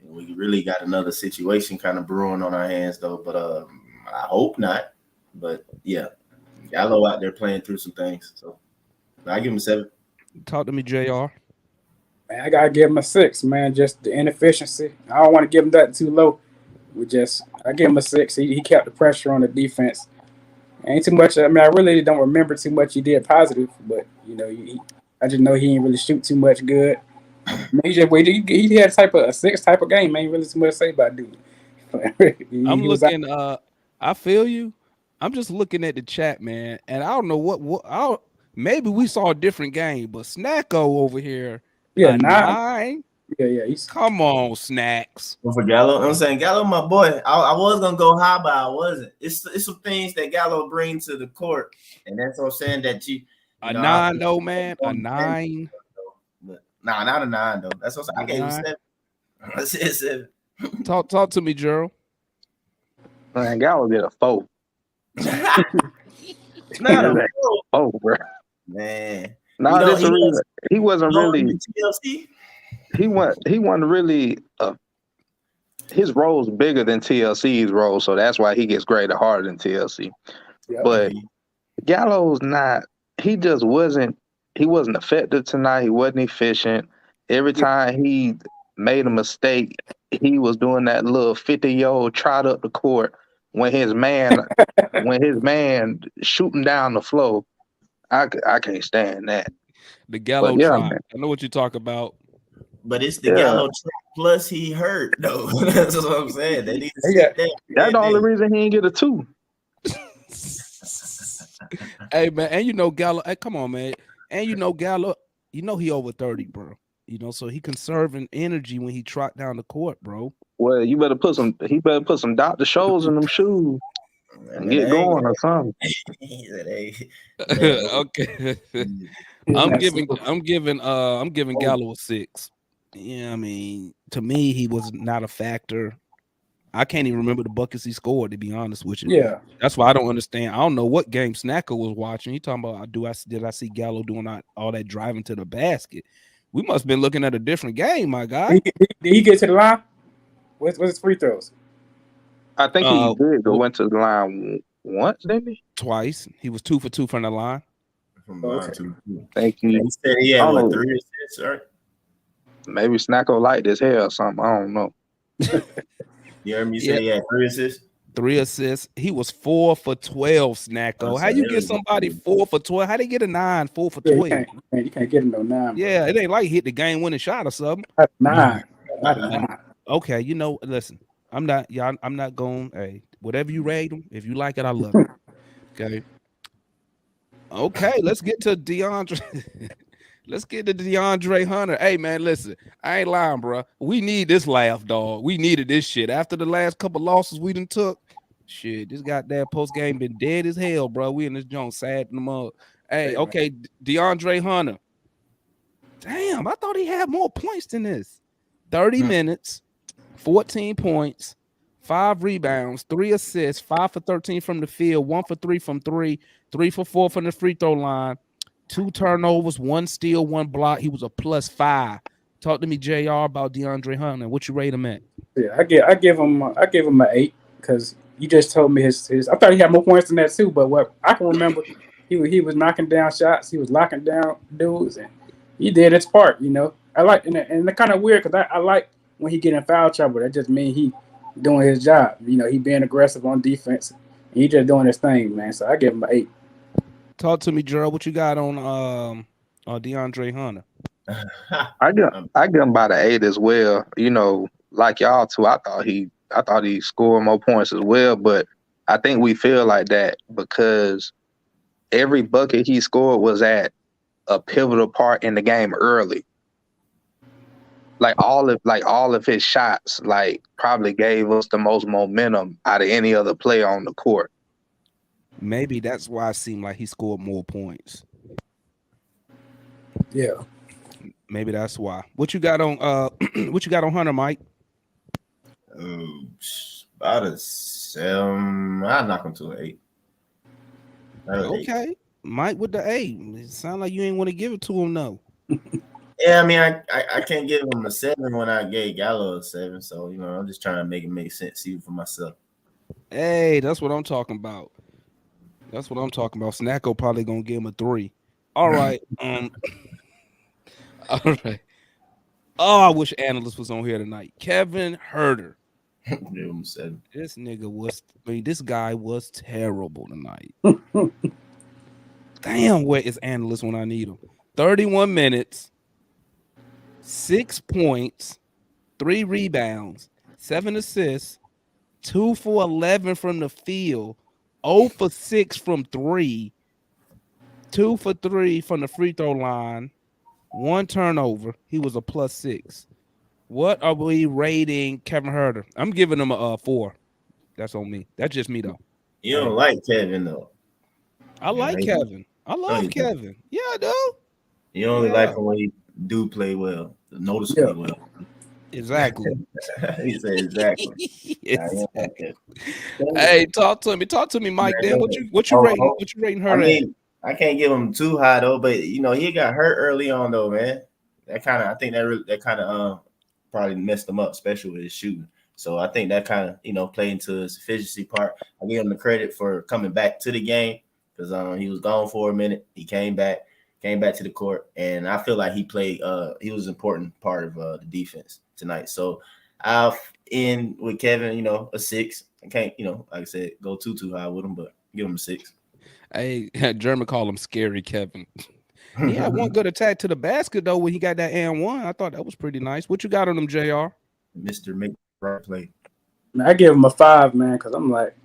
We really got another situation kind of brewing on our hands though, but I hope not. But yeah, Gallo out there playing through some things. So I give him a 7. Talk to me, JR. Man, I gotta give him a 6, man. Just the inefficiency. I don't want to give him that too low. I give him a 6. He kept the pressure on the defense. Ain't too much. I mean, I really don't remember too much he did positive, but I just know he ain't really shoot too much good. I mean, he had a 6 type of game. Ain't really too much to say about dude. I'm looking. I feel you. I'm just looking at the chat, man, and I don't know what. Maybe we saw a different game, but Snacko over here. Yeah, 9. Yeah. Come on, Snacks. Well, for Gallo, I'm saying Gallo, my boy. I was gonna go high, but I wasn't. It's some things that Gallo brings to the court, and that's what I'm saying that you a 9 though, man. A 9. But nah, not a 9 though. That's what I gave him a 7. I said 7. Talk to me, Gerald. Man, Gallo get a 4. Not a 4, bro. Man. No, that's the reason. He wasn't really TLC. He wasn't really. His role's bigger than TLC's role, so that's why he gets graded harder than TLC. Yep. But Gallo's not. He just wasn't. He wasn't effective tonight. He wasn't efficient. Every time he made a mistake, he was doing that little 50-year-old trot up the court when his man shooting down the floor. I can't stand that. The Gallo trot. I know what you talk about. But it's the Gallo trot plus he hurt though. That's what I'm saying. They need to see that. That's the only reason he didn't get a 2. Hey man, and Gallo. Hey, come on, man. And Gallo. He over 30, bro. So he conserving energy when he trot down the court, bro. Well, he better put some Dr. Scholl's in them shoes and get going or something. Okay. I'm giving Gallo a 6. Yeah, I mean, to me, he was not a factor. I can't even remember the buckets he scored, to be honest with you. Yeah, that's why I don't understand. I don't know what game Snacker was watching. He talking about did I see Gallo doing all that driving to the basket? We must have been looking at a different game, my guy. Did he get to the line? What's his free throws? I think he did go into the line once, didn't he? Twice. He was 2 for 2 from the line. Thank you. He said he had 3 assists, right? Maybe Snacko liked his hair or something. I don't know. You heard me say he had 3 assists? 3 assists. He was 4 for 12, Snacko. How you get somebody 4 for 12? How they get a 9, 4 for 12? You can't get him no 9. Yeah, it ain't like he hit the game winning shot or something. 9. Okay, listen. I'm not going. Hey, whatever you rate him, if you like it, I love it. Okay, let's get to DeAndre. Let's get to DeAndre Hunter. Hey, man, listen. I ain't lying, bro. We need this laugh, dog. We needed this shit. After the last couple losses we done took, shit, this goddamn post game been dead as hell, bro. We in this joint sad in the mud. Hey, okay, DeAndre Hunter. Damn, I thought he had more points than this. 30 minutes, 14 points, 5 rebounds, 3 assists, 5 for 13 from the field, 1 for 3 from 3, 3 for 4 from the free throw line. 2 turnovers, 1 steal, 1 block. He was a +5. Talk to me, JR, about DeAndre Hunter. What you rate him at? Yeah, I give him an 8 because you just told me his. I thought he had more points than that too. But what I can remember, he was knocking down shots. He was locking down dudes, and he did his part. I like and it's kind of weird because I like when he get in foul trouble. That just means he doing his job. He being aggressive on defense. And he just doing his thing, man. So I give him an 8. Talk to me, Gerald. What you got on DeAndre Hunter? I give him about an 8 as well. Like y'all too. I thought he he scored more points as well. But I think we feel like that because every bucket he scored was at a pivotal part in the game early. Like all of his shots, like probably gave us the most momentum out of any other player on the court. Maybe that's why it seemed like he scored more points. Yeah. Maybe that's why. What you got on what you got on Hunter, Mike? About a 7. I'll knock him to an 8. Okay. 8. Mike with the 8. It sounds like you ain't want to give it to him, no. Yeah, I mean, I can't give him a 7 when I gave Gallo a 7. So, I'm just trying to make it make sense even for myself. Hey, that's what I'm talking about. Snacko probably gonna give him a 3. All right. All right. Oh, I wish analyst was on here tonight. Kevin Huerter. Give him a 7. This guy was terrible tonight. Damn, where is analyst when I need him? 31 minutes, 6 points, 3 rebounds, 7 assists, 2 for 11 from the field, 0 for 6 from 3, 2 for 3 from the free throw line, 1 turnover. He was a +6. What are we rating Kevin Huerter? I'm giving him a 4. That's on me. That's just me, though. You don't like Kevin, though. I like Kevin. I love Kevin. Yeah, I do. You only like him when he do play well, noticeably well. Exactly. He said exactly. Exactly. Hey, talk to me, Mike. Then what you rating? What you rating her at? I can't give him too high though, but he got hurt early on though, man. I think that kind of probably messed him up, especially with his shooting. So I think that kind of played into his efficiency part. I give him the credit for coming back to the game because he was gone for a minute. He came back to the court, and I feel like he played. He was an important part of the defense tonight. So I'll end with Kevin, a 6. I can't, like I said, go too high with him, but give him a 6. Hey, German call him Scary Kevin. He had one good attack to the basket though when he got that and 1. I thought that was pretty nice. What you got on him, JR? Mr. Make right play. Man, I give him a 5, man, because I'm like,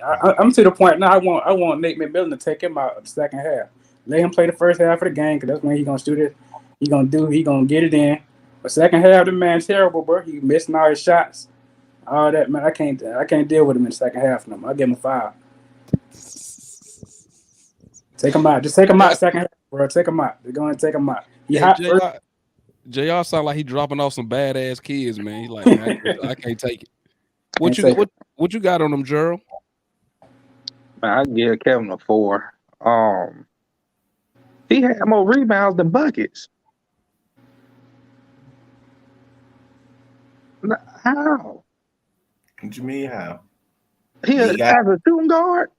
I'm to the point now. I want Nate McMillan to take him out of the second half. Let him play the first half of the game because that's when he's gonna shoot it. He gonna get it in. But second half, the man's terrible, bro. He missing all his shots. All that, man. I can't deal with him in the second half no more. I give him a 5. Take him out. Just take him out second half, bro. Take him out. They're going to take him out. JR sound like he dropping off some badass kids, man. He's like, man, I can't take it. What you got on him, Gerald? Man, I give Kevin a 4. He had more rebounds than buckets. How? What you mean how? He has a shooting guard.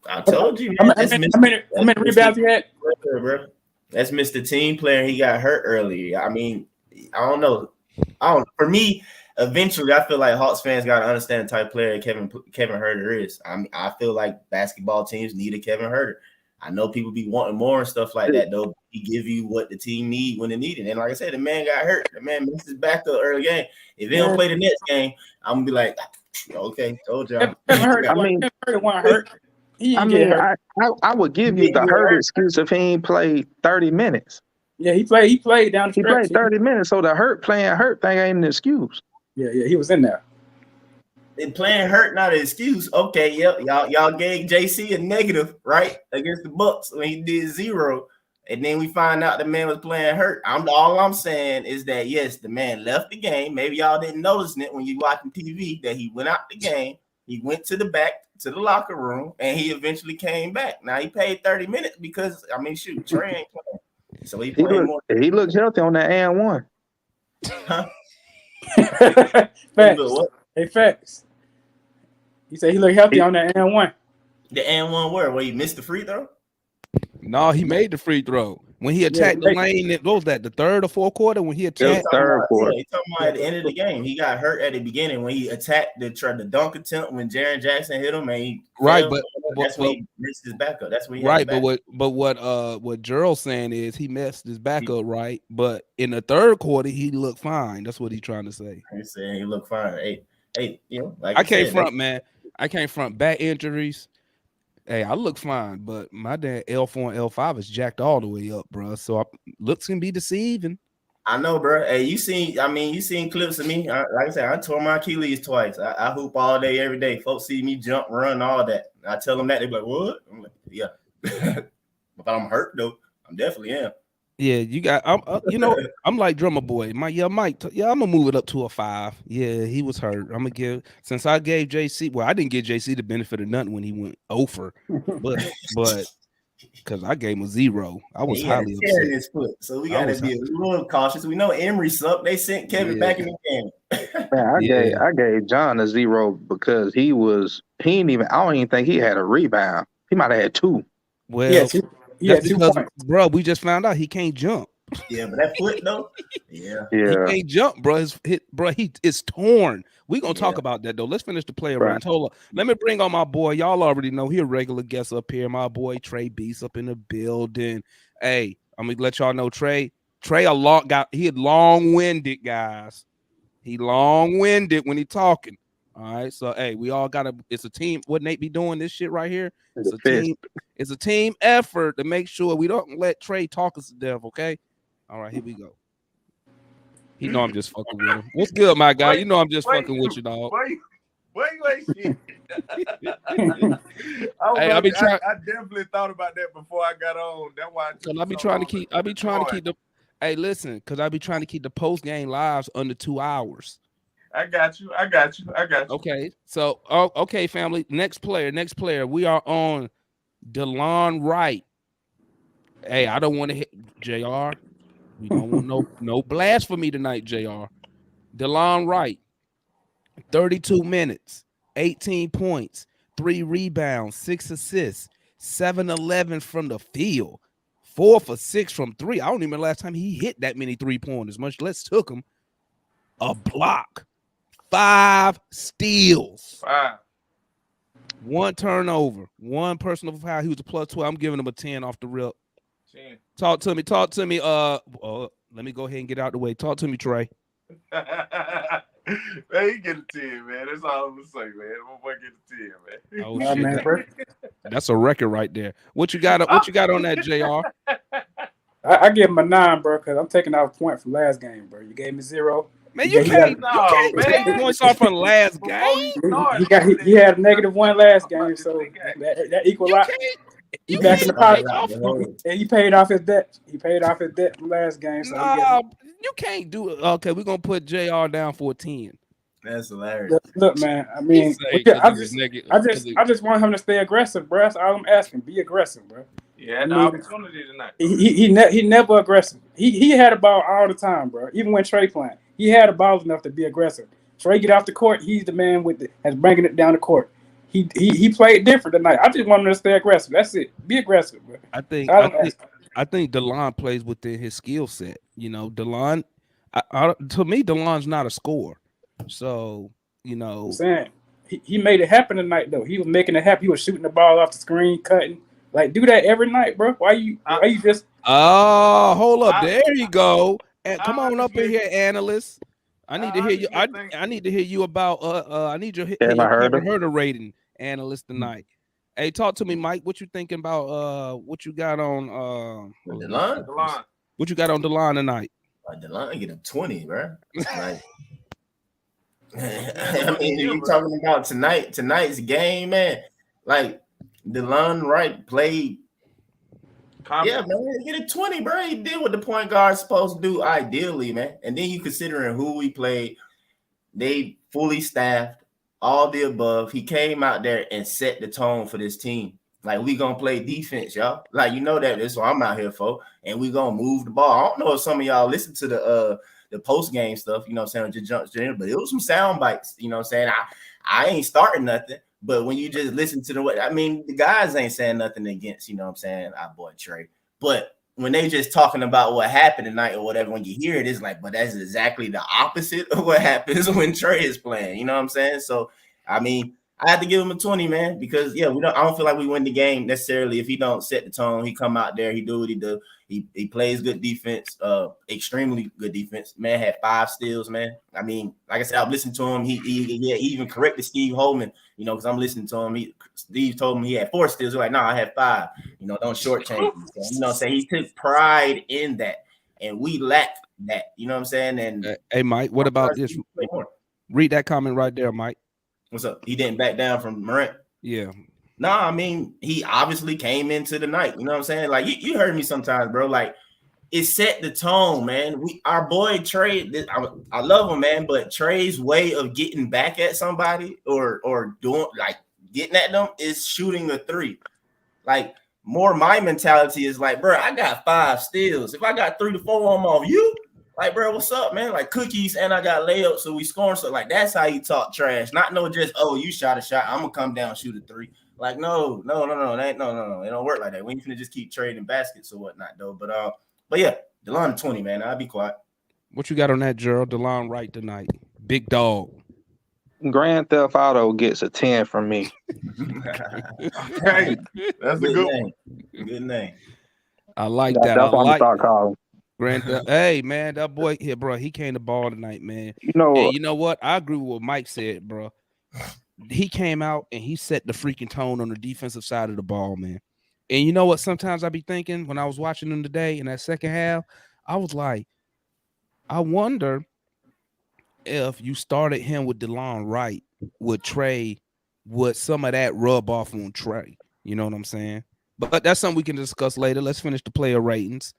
I told you, man. How many rebounds he had? Bro. That's Mr. Team Player. He got hurt early. I mean, I don't know. For me, eventually, I feel like Hawks fans got to understand the type of player Kevin Huerter is. I feel like basketball teams need a Kevin Huerter. I know people be wanting more and stuff like that, though. He give you what the team need when they need it. And like I said, the man got hurt. The man missed his back up early game. If he don't play the next game, I'm gonna be like, okay, told y'all. Kevin Huerter wasn't hurt. I would give you the hurt excuse if he ain't played 30 minutes. Yeah, he played down the stretch. He played 30 minutes, so the playing hurt thing ain't an excuse. Yeah, he was in there. And playing hurt not an excuse. Okay, yep, y'all gave JC a negative, right, against the Bucks when he did 0, and then we find out the man was playing hurt. All I'm saying is that yes, the man left the game. Maybe y'all didn't notice it when you watching TV that he went out the game. He went to the back to the locker room, and he eventually came back. Now he paid 30 minutes because TRAE ain't playing, so he played more. He looked healthy on that and 1. Huh? Facts. Hey, facts. He said he looked healthy on that and 1. The and 1 where he missed the free throw? No, he made the free throw. When he attacked the lane, what was that, the third or fourth quarter? When he attacked third quarter. He's talking about at the end of the game. He got hurt at the beginning when he attacked the dunk attempt when Jaren Jackson hit him and he that's when he missed his back up. That's when he right, but what Gerald's saying is he messed his back up, right? But in the third quarter, he looked fine. That's what he's trying to say. He's saying he looked fine. Hey, hey, you know, like I you can't said, front, man. I can't front. Back injuries. Hey, I look fine, but my dad L4 and L5 is jacked all the way up, bro. So looks can be deceiving. I know, bro. Hey, you seen clips of me. Like I said, I tore my Achilles twice. I hoop all day, every day. Folks see me jump, run, all that. I tell them that, they be like, what? I'm like, yeah. But I'm hurt, though. I'm definitely am. Yeah, you got. I'm like drummer boy. Mike, I'm gonna move it up to a 5. Yeah, he was hurt. I'm gonna give since I gave JC. Well, I didn't give JC the benefit of nothing when he went over, but because I gave him a 0, I was He had a highly tear in upset. his foot, so we gotta be a little cautious. We know Emery sucked. They sent Kevin back in the game. Man, I gave John a 0 because I don't even think he had a rebound. He might have had 2. Well, Yes, he had 2 because, points. bro, we just found out he can't jump. Yeah, but that foot though, yeah, He can't jump, bro. He is torn. We gonna talk about that though. Let's finish the player range. Hold on. Let me bring on my boy. Y'all already know he a regular guest up here. My boy TRAE Beast up in the building. Hey, I'm gonna let y'all know TRAE he long-winded, guys. He long-winded when he talking. All right, so hey, we all gotta. It's a team. What Nate be doing this shit right here? It's a team. It's a team effort to make sure we don't let TRAE talk us to death. Okay. All right, here we go. He know I'm just fucking with him. What's good, my guy? You know I'm just fucking with you, dog. Why you ain't shit? I definitely thought about that before I got on. That's why I be trying to keep the. Hey, listen, because I be trying to keep the post game lives under 2 hours. I got you. Okay, so okay, family. Next player. We are on DeLon Wright. Hey, I don't want to hit JR. We don't want no blasphemy tonight, JR. DeLon Wright, 32 minutes, 18 points, 3 rebounds, 6 assists, 7-11 from the field, 4 for 6 from 3. I don't even remember last time he hit that many 3-pointers, much less took him. A block, 5 steals, 1 turnover, 1 personal foul. He was a +12. I'm giving him a 10 off the rip. 10. Talk to me. Let me go ahead and get out the way. Talk to me, TRAE. Man, he get a 10, man. That's all I'm gonna say, man. My boy get a 10, man. Oh shit, man, that's a record right there. What you got on that, JR? I give him a 9, bro, because I'm taking out a point from last game, bro. You gave me 0. Man, you can't take points off from last game. He had a -1 last game, so that equal out. He back in the pocket. And he paid off his debt. From last game. So you can't do it. Okay, we're gonna put JR down for a 10. That's hilarious. Look, man. I mean, I just want him to stay aggressive, bro. That's all I'm asking. Be aggressive, bro. Yeah, the opportunity tonight. He never aggressive. He had a ball all the time, bro. Even when TRAE playing, he had a ball enough to be aggressive. TRAE get off the court. He's the man that's bringing it down the court. He played different tonight. I just want him to stay aggressive. That's it. Be aggressive, bro. I think DeLon plays within his skill set. You know, DeLon. To me, DeLon's not a scorer. So you know, I'm saying he made it happen tonight though. He was making it happen. He was shooting the ball off the screen, cutting. Like, do that every night, bro. Why you just? Oh, hold up. There you go. And come on up in here, analyst. I need to hear you. I need to hear you about. I need your Herder rating, analyst tonight. Hey, talk to me, Mike. What you thinking about? What you got on? DeLon. What you got on DeLon tonight? DeLon get a 20, bro. Like, I mean, you talking about tonight's game, man. Like, DeLon Wright played. Yeah, man, get a 20, bro. He did what the point guard's supposed to do, ideally, man. And then you considering who we played, they fully staffed, all the above. He came out there and set the tone for this team. Like, we gonna play defense, y'all. Like, you know that. That's what I'm out here for. And we gonna move the ball. I don't know if some of y'all listen to the post game stuff, you know what I'm saying, just jumps in, but it was some sound bites, you know what I'm saying. I ain't starting nothing. But when you just listen to the guys ain't saying nothing against, you know what I'm saying, our boy TRAE. But when they just talking about what happened tonight or whatever, when you hear it, it's like, but that's exactly the opposite of what happens when TRAE is playing. You know what I'm saying? So, I mean, I had to give him a 20, man, because I don't feel like we win the game necessarily if he don't set the tone. He come out there, he do what he do. He plays good defense, extremely good defense. Man had 5 steals, man. I mean, like I said, I've listened to him. He even corrected Steve Holman, because I'm listening to him. Steve told me he had 4 steals. He's like, no, I had 5. Don't shortchange him. So, saying he took pride in that, and we lacked that. You know what I'm saying? And hey, Mike, what about this? Read that comment right there, Mike. What's up? He didn't back down from Morant. Yeah. Nah, I mean, he obviously came into the night. You know what I'm saying? Like you heard me sometimes, bro. Like it set the tone, man. Our boy TRAE, I love him, man, but TRAE's way of getting back at somebody or doing like getting at them is shooting a 3. Like more my mentality is like, bro, I got 5 steals. If I got 3 to 4 of them off you, like, bro, what's up, man? Like cookies, and I got layups, so we scoring. So like that's how you talk trash. Not just you shot a shot. I'm gonna come down shoot a 3. Like no, no. It don't work like that. We ain't finna just keep trading baskets or whatnot, though. But yeah, DeLon 20, man. I'll be quiet. What you got on that, Gerald? DeLon Wright tonight. Big dog. Grand Theft Auto gets a 10 from me. Hey, that's a good name. Good name. I like that. That's what I'm start calling. Grand Theft. Hey, man, that boy here, bro. He came to ball tonight, man. And you know what? I agree with what Mike said, bro. He came out and he set the freaking tone on the defensive side of the ball, man. And you know what? Sometimes I be thinking when I was watching him today in that second half, I was like, I wonder if you started him with DeLon Wright, with TRAE, would some of that rub off on TRAE? You know what I'm saying? But that's something we can discuss later. Let's finish the player ratings.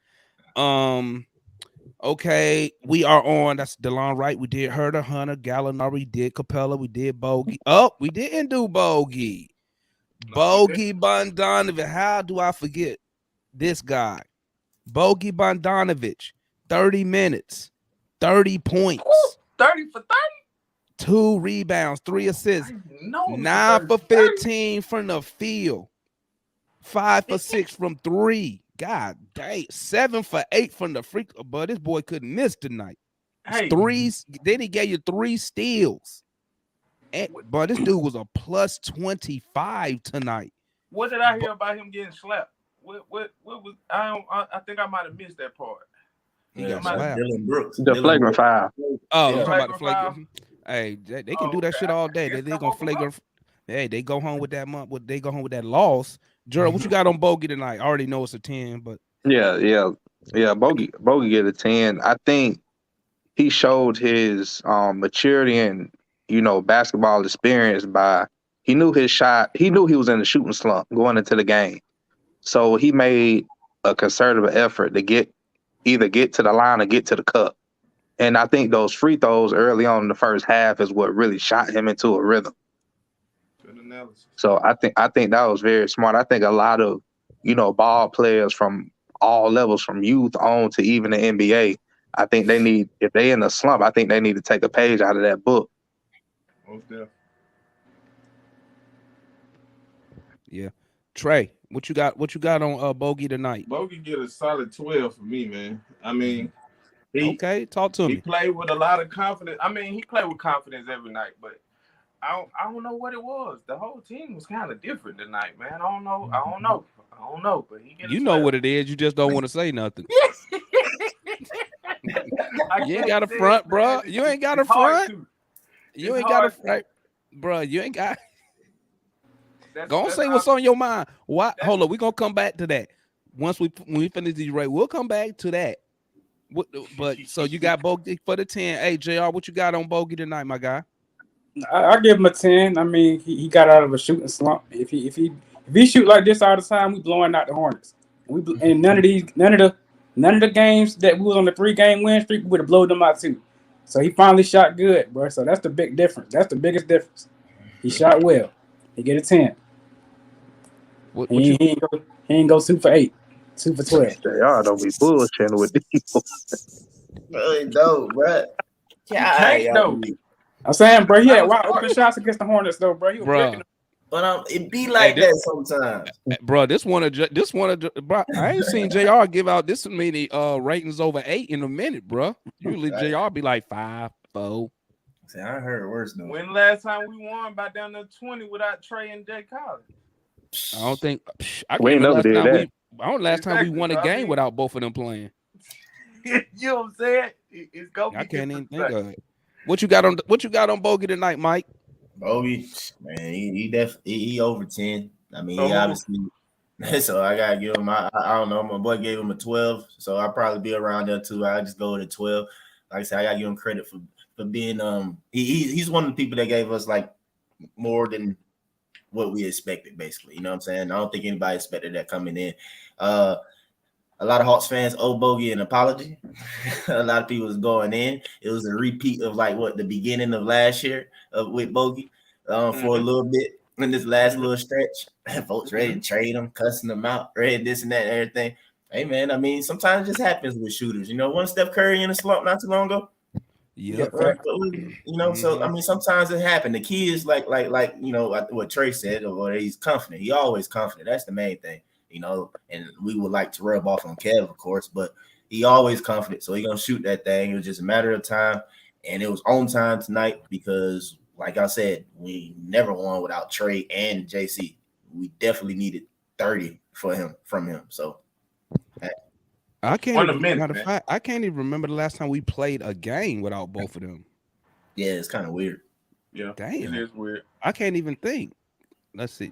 Okay, we are on. That's DeLon Wright. We did Herter, Hunter, Gallinari, we did Capella, we did Bogey. Oh, we didn't do Bogey. Bogey Bogdanovic. How do I forget this guy? Bogey Bogdanovic, 30 minutes, 30 points. 30 for 30? 2 rebounds, 3 assists, 9 for 15 from the field, 5 for 6 from 3. God dang, 7 for 8 from the freak. But this boy couldn't miss tonight. Hey. 3s. Then he gave you 3 steals. But this dude was a plus 25 tonight. What did I hear about him getting slapped? What was I think I might have missed that part. He got slapped. Dylan Brooks. The flagrant foul. Oh, you're talking about the flagrant. Hey, they can do that shit all day. They gonna flagrant. Hey, they go home with that month. They go home with that loss. Gerald, what you got on Bogey tonight? I already know it's a 10, but yeah. Bogey get a 10. I think he showed his maturity and basketball experience by he knew his shot. He knew he was in a shooting slump going into the game, so he made a concerted effort to either get to the line or get to the cup. And I think those free throws early on in the first half is what really shot him into a rhythm. So I think that was very smart. I think a lot of ball players from all levels, from youth on to even the NBA, I think they need, if they in a slump, I think they need to take a page out of that book. Yeah. TRAE, what you got on Bogey tonight? Bogey get a solid 12 for me, man. I mean, talk to me. He played with a lot of confidence. I mean, he played with confidence every night, but I don't know what it was. The whole team was kind of different tonight, man. I don't know. But you know what it is. You just don't want to say nothing. You ain't got a front, bro. You ain't got a front. You ain't got a front, bro. You ain't got. Go on, say what's on your mind. What? Hold on, we're gonna come back to that. When we finish these right, we'll come back to that. But so you got Bogey for the 10. Hey, JR, what you got on Bogey tonight, my guy? I give him a 10. I mean, he got out of a shooting slump. If he shoot like this all the time, we blowing out the Hornets. And none of the games that we was on the 3-game win streak, we would have blown them out too. So he finally shot good, bro. So that's the big difference. That's the biggest difference. He shot well. He get a 10. He ain't go 2 for 8, 2 for 12. JR don't be bullshitting with people. Really don't, bro. I'm saying, bro, he had wide open shots against the Hornets, though, bro. He was breaking them. But it be like that sometimes, bro. This one of bro. I ain't seen JR give out this many ratings over 8 in a minute, bro. Usually JR be like 5, 4. See, I heard worse though. When last time we won by down to 20 without TRAE and Jay Collins? I don't think I We can't ain't remember never last did time that. last time we Exactly, won a so I game mean- without both of them playing. You know what I'm saying? It's gonna be I can't even think different. of it. What you got on Bogey tonight, Mike? Bogey, man, he over 10. I mean, he Oh. obviously. So I gotta give him. I don't know. My boy gave him a 12, so I'll probably be around there too. I just go with a 12. Like I said, I gotta give him credit for being he's one of the people that gave us like more than what we expected, basically. You know what I'm saying? I don't think anybody expected that coming in. A lot of Hawks fans owe Bogey an apology. A lot of people was going in. It was a repeat of like what the beginning of last year with Bogey for a little bit in this last little stretch. Folks ready to trade him, cussing them out, ready this and that and everything. Hey man, I mean sometimes it just happens with shooters. You know, one Steph Curry in a slump not too long ago. Yep. You know, so I mean sometimes it happened. The key is like you know what TRAE said, or he's confident. He always confident. That's the main thing. You know, and we would like to rub off on Kev, of course, but he always confident. So he gonna shoot that thing. It was just a matter of time, and it was on time tonight because, like I said, we never won without TRAE and JC. We definitely needed 30 from him. So I can't One even, a minute, matter of man. fact, I can't even remember the last time we played a game without both of them. yeah, it's kind of weird. Yeah, Damn. it is weird. I can't even think. Let's see.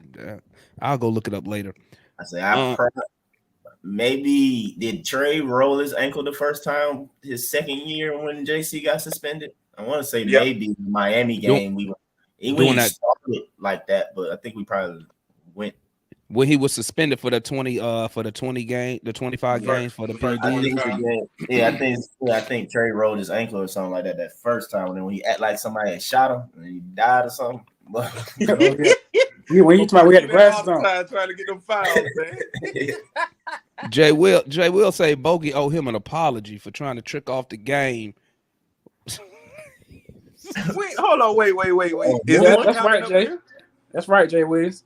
I'll go look it up later. I say maybe did TRAE roll his ankle the first time his second year when JC got suspended? I want to say maybe the Miami game he went started like that, but I think we probably went when he was suspended for the 25 games for the PD. I think TRAE rolled his ankle or something like that first time, and then when he act like somebody had shot him and he died or something. When you talk, we had the glasses on. Trying to get them fouls, man. Jay will say Bogey owe him an apology for trying to trick off the game. Wait, hold on, wait. Is Yeah, this that's coming right, up Jay. here? That's right, Jay Wiz.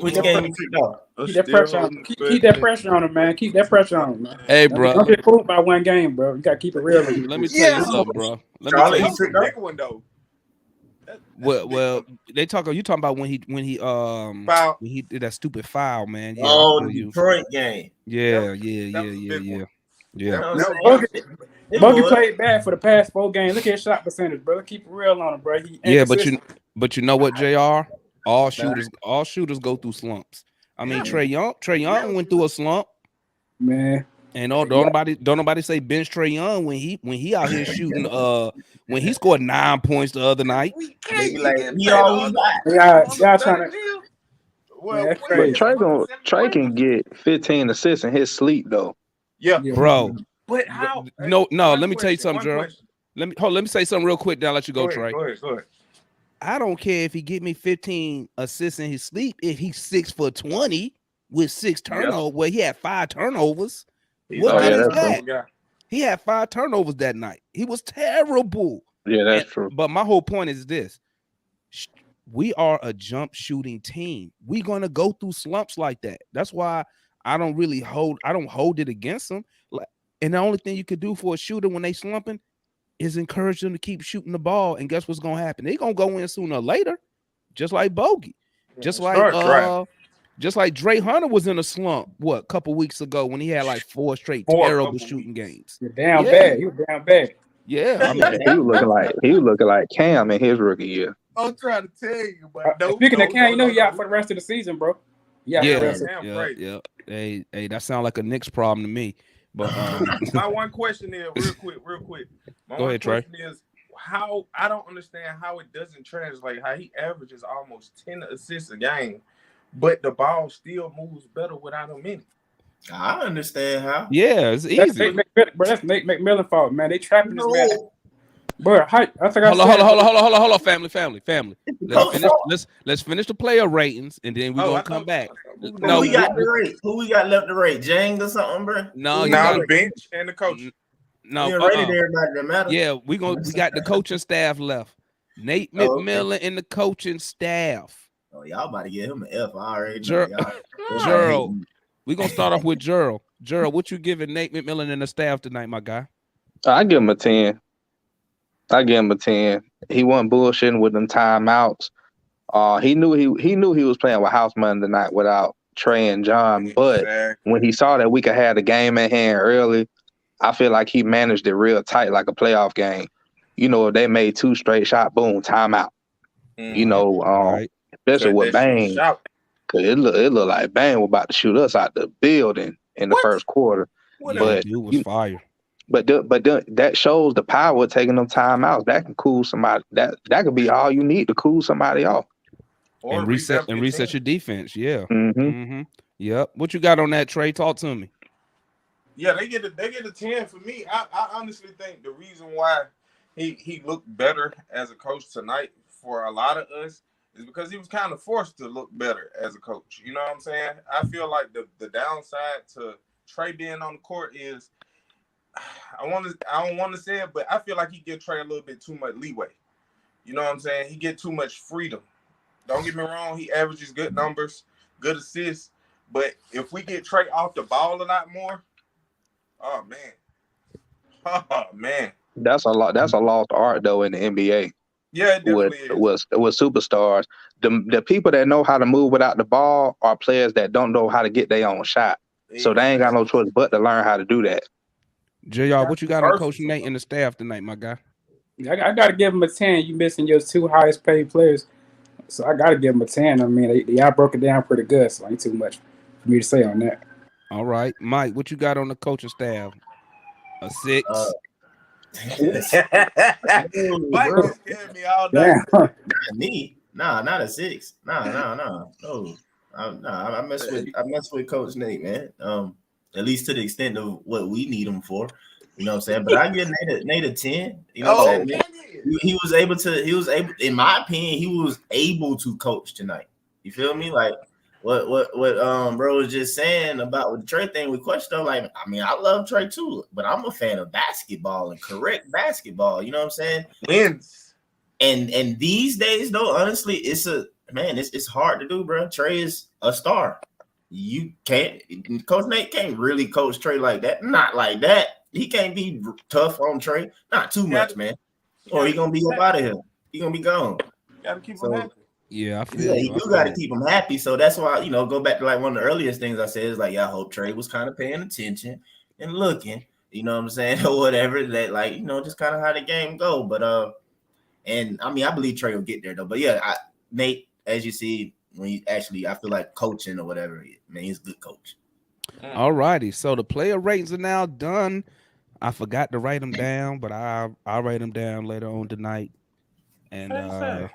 Which game he tricked off? Keep that pressure on him. Keep that pressure on him, man. Keep that pressure on him, man. Hey, bro. Don't get fooled by one game, bro. You gotta keep it real. Let me tell you something, bro. Charlie, That's a big one though. Well, you talking about when he Foul. when he did that stupid foul, man. Yeah, The Detroit game. Yeah. Bogey played bad for the past 4 games. Look at his shot percentage, brother. Keep it real on him, bro. But you know what, JR? All shooters go through slumps. I mean, TRAE Young went through a slump, man. and don't nobody say bench TRAE Young when he out here shooting. When he scored 9 points the other night. He always Y'all trying to. Well, that's But crazy. TRAE can get 15 assists in his sleep though. Yeah, Bro. but how? No. Let me tell you something, Gerald. Let me say something real quick. Then I'll let you go, TRAE. Go ahead. I don't care if he get me 15 assists in his sleep. If he's 6'20" with 6 turnovers, well, he had 5 turnovers. What good is that? He had 5 turnovers that night. He was terrible. Yeah, that's true. But my whole point is this: we are a jump shooting team. We're gonna go through slumps like that. That's why I don't hold it against them. And the only thing you could do for a shooter when they slumping is encourage them to keep shooting the ball. And guess what's gonna happen? They're gonna go in sooner or later, just like Bogey, just like Dre Hunter was in a slump. What, a couple weeks ago when he had like 4 straight terrible shooting games. You're down bad. You were down bad. Yeah, I mean, he was looking like Cam in his rookie year. I'm trying to tell you, but Speaking of Cam, you know he out for the rest of the season, bro. Yeah. Hey, that sounds like a Knicks problem to me. But my one question is real quick. Go ahead, TRAE. Is how I don't understand how it doesn't translate. How he averages almost 10 assists a game, but the ball still moves better without him in it. I understand how. Yeah, it's easy. That's Nate McMillan fault, man. They trapping this man. Bro, hold on, family. Let's finish the player ratings and then we're gonna come back. Who we got left to rate? Jang or something, bro? No, the bench and the coach. No, rated everybody that matter. Yeah, we got the coaching staff left. Nate McMillan and the coaching staff. Oh, y'all about to get him an F. I already know. Gerald, we're gonna start off with Gerald. Gerald, what you giving Nate McMillan and the staff tonight, my guy? I give him a 10. I give him a 10. He wasn't bullshitting with them timeouts. He knew he was playing with house money tonight without Trey and John. But Exactly. when he saw that we could have the game in hand early, I feel like he managed it real tight, like a playoff game. You know, if they made 2 straight shot, boom, timeout. You know, Right. especially Cut with that shit Bang, short. because it looked like Bang was about to shoot us out the building in the What? first quarter. What Yeah, But dude was fire. that shows the power of taking them timeouts. That can cool somebody. That could be all you need to cool somebody off. Or And reset revamp your team. your defense. Yeah. Mm-hmm. Yep. What you got on that, Trey? Talk to me. Yeah, they get a 10 for me. I honestly think the reason why he looked better as a coach tonight for a lot of us is because he was kind of forced to look better as a coach. You know what I'm saying? I feel like the downside to Trey being on the court is I don't want to say it, but I feel like he give Trey a little bit too much leeway. You know what I'm saying? He get too much freedom. Don't get me wrong, he averages good numbers, good assists. But if we get Trey off the ball a lot more, oh man. That's a lot. That's a lost art though in the NBA Yeah, it with definitely is. superstars. The people that know how to move without the ball are players that don't know how to get their own shot. So they ain't got no choice but to learn how to do that. JR, what you got on Coach Nate and the staff tonight, my guy? I got to give him a 10. You missing your 2 highest paid players. So I got to give him a 10. I mean, y'all broke it down pretty good, so ain't too much for me to say on that. All right. Mike, what you got on the coaching staff? A 6? Mike just scared me all day. Damn. Me? Nah, not a 6. No. I mess with Coach Nate, man. At least to the extent of what we need him for. You know what I'm saying? But I give Nate a 10. You know what I'm saying? He was able, in my opinion, he was able to coach tonight. You feel me? Like what bro was just saying about the Trey thing with question. Like, I mean, I love Trey too, but I'm a fan of basketball and correct basketball. You know what I'm saying? Wins. And these days, though, honestly, it's hard to do, bro. Trey is a star. You can't, Coach Nate can't really coach Trey like that. Not like that. He can't be tough on Trey. Not too much, man. Or he gonna be up out of here. He gonna be gone. Gotta keep him happy. Yeah, I feel you do got to keep him happy. So that's why, go back to like one of the earliest things I said is like, I hope Trey was kind of paying attention and looking, you know what I'm saying, or whatever, that like, just kind of how the game go. But and I mean, I believe Trey will get there though. But yeah, Nate, as you see, when you actually, I feel like coaching or whatever, man, he's a good coach. All righty. So the player ratings are now done. I forgot to write them down, but I'll write them down later on tonight. And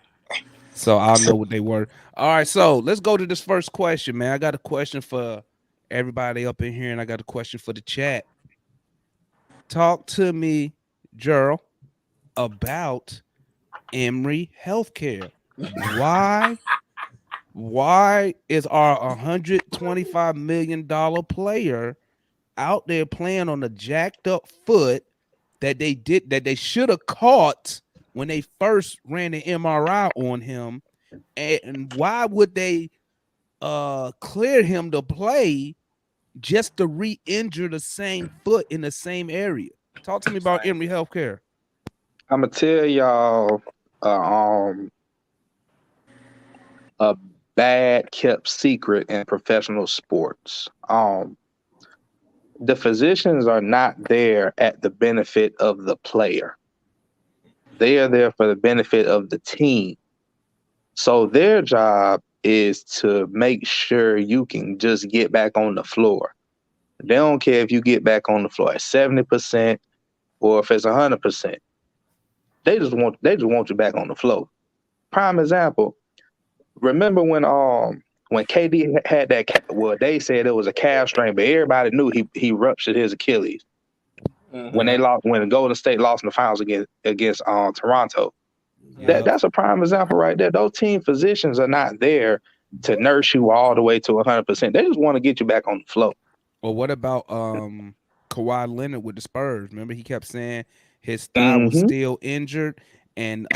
so I'll know what they were. All right, so let's go to this first question, man. I got a question for everybody up in here, and I got a question for the chat. Talk to me, Gerald, about Emory Healthcare. Why is our $125 million player out there playing on a jacked up foot that they should have caught when they first ran the MRI on him? And why would they clear him to play just to re-injure the same foot in the same area? Talk to me about Emory Healthcare. I'm gonna tell y'all a bad kept secret in professional sports. The physicians are not there at the benefit of the player. They are there for the benefit of the team. So their job is to make sure you can just get back on the floor. They don't care if you get back on the floor at 70% or if it's 100%. They just want you back on the floor. Prime example. Remember when KD had that? Well, they said it was a calf strain, but everybody knew he ruptured his Achilles when Golden State lost in the finals against Toronto. Yep. That's a prime example right there. Those team physicians are not there to nurse you all the way to 100%. They just want to get you back on the floor. Well, what about Kawhi Leonard with the Spurs? Remember, he kept saying his thigh was still injured, and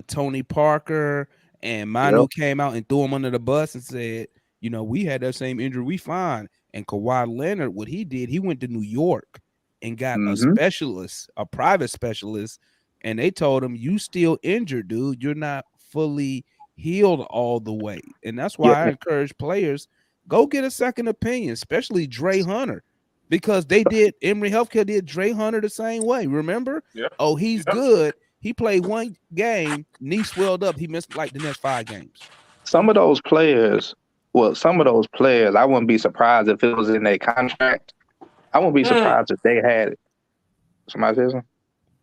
Tony Parker and Manu came out and threw him under the bus and said, we had that same injury, we fine. And Kawhi Leonard, what he did, he went to New York and got a specialist, a private specialist, and they told him, "You still injured, dude. You're not fully healed all the way." And that's why I encourage players, go get a second opinion, especially Dre Hunter, because they did Emory Healthcare did Dre Hunter the same way. Remember? Yep. Oh, he's good. He played one game, knee swelled up. He missed like the next 5 games. Some of those players, I wouldn't be surprised if it was in their contract. I wouldn't be surprised if they had it. Somebody says something?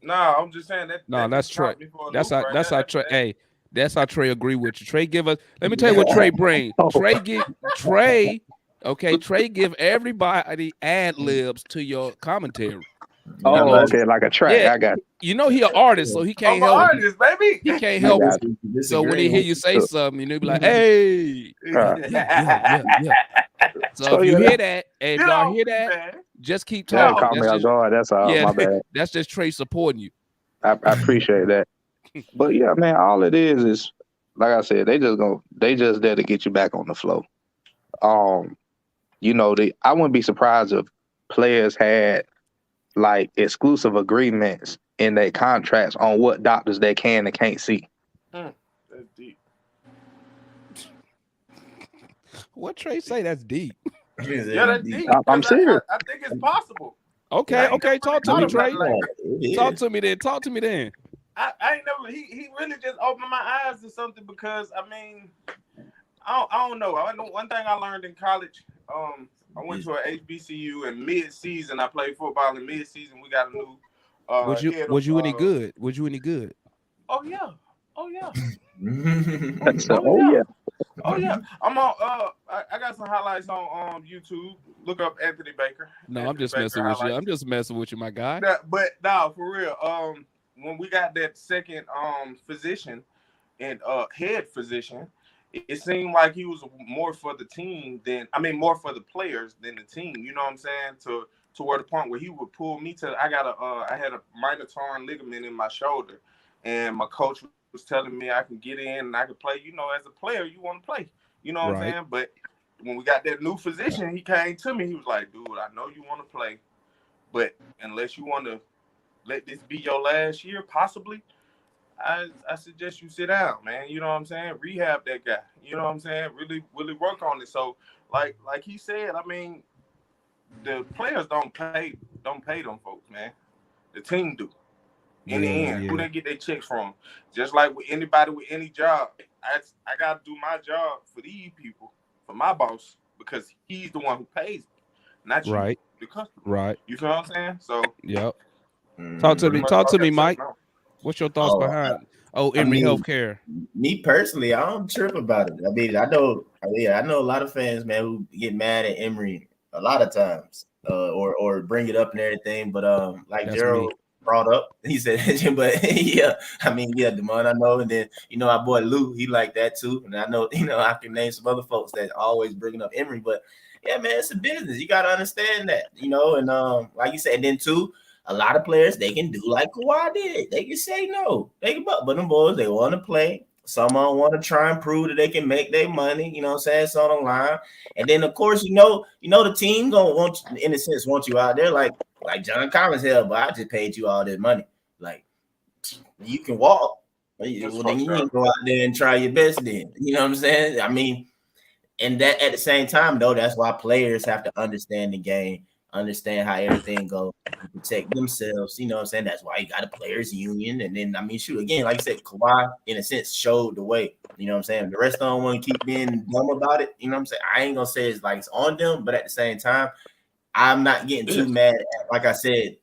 No, I'm just saying that. No, that's Trey. That's how Trey. Hey, Hey, that's how Trey agree with you. Trey give us. Let me tell you what Trey bring. Trey. Okay, Trey give everybody ad libs to your commentary. Oh, okay, like a track. Yeah. I got You know he an artist, so he can't I'm an help. artist, baby. He can't help. So when he hear you say something, you know, be like, "Hey, yeah." So if you hear that, and y'all hear that, just keep talking. Call me guard. That's all. My bad. That's just Trey supporting you. I appreciate that. But yeah, man, all it is like I said, they just there to get you back on the flow. You know, I wouldn't be surprised if players had like exclusive agreements in their contracts on what doctors they can and can't see. That's deep. What Trey say? That's deep. Yeah, that's deep. I'm serious. I think it's possible. Okay, talk to me, Trey. Talk to me then. I ain't never. He really just opened my eyes to something because I mean, I don't know. One thing I learned in college. I went to an HBCU and mid-season I played football. In mid-season we got a new. Was you any good? Was you any good? Oh yeah. Yeah. I'm on. I got some highlights on YouTube. Look up Anthony Baker. No, Anthony I'm just Baker messing with you. I'm just messing with you, my guy. But no, for real. When we got that second physician and head physician, it seemed like he was more for the team more for the players than the team. You know what I'm saying? To where the point where he would pull me to. I had a minor torn ligament in my shoulder, and my coach was telling me I can get in and I can play. You know, as a player, you want to play. You know what I'm saying? But when we got that new physician, he came to me. He was like, "Dude, I know you want to play, but unless you want to let this be your last year, possibly, I suggest you sit down, man. You know what I'm saying? Rehab that guy. You know what I'm saying? Really work on it." So, like he said, I mean, the players don't pay them folks, man. The team do. In the end, who they get their checks from? Just like with anybody with any job, I got to do my job for these people, for my boss, because he's the one who pays me, not you, the customer. Right. You feel what I'm saying? So. Yep. Talk to me, Mike. What's your thoughts behind Emory Healthcare? Me personally, I don't trip about it. I mean, I know a lot of fans, man, who get mad at Emory a lot of times, or bring it up and everything. But like that's Gerald brought up, he said, but Demond, I know, and then our boy Lou, he like that too, and I know I can name some other folks that always bringing up Emory, but yeah, man, it's a business. You got to understand that, and like you said, and then too. A lot of players, they can do like Kawhi did. They can say no. But them boys, they want to play. Some of them want to try and prove that they can make their money. You know what I'm saying? It's on the line. And then, of course, the team gonna want you, in a sense, want you out there like John Collins. Hell, but I just paid you all this money. Like, you can walk. Well, then you need to go out there and try your best then. You know what I'm saying? I mean, and that at the same time, though, that's why players have to understand the game. Understand how everything goes, protect themselves. You know what I'm saying? That's why you got a players union. And then, again, like I said, Kawhi, in a sense, showed the way. You know what I'm saying? The rest of them want to keep being dumb about it. You know what I'm saying? I ain't going to say it's like it's on them, but at the same time, I'm not getting too mad at, like I said,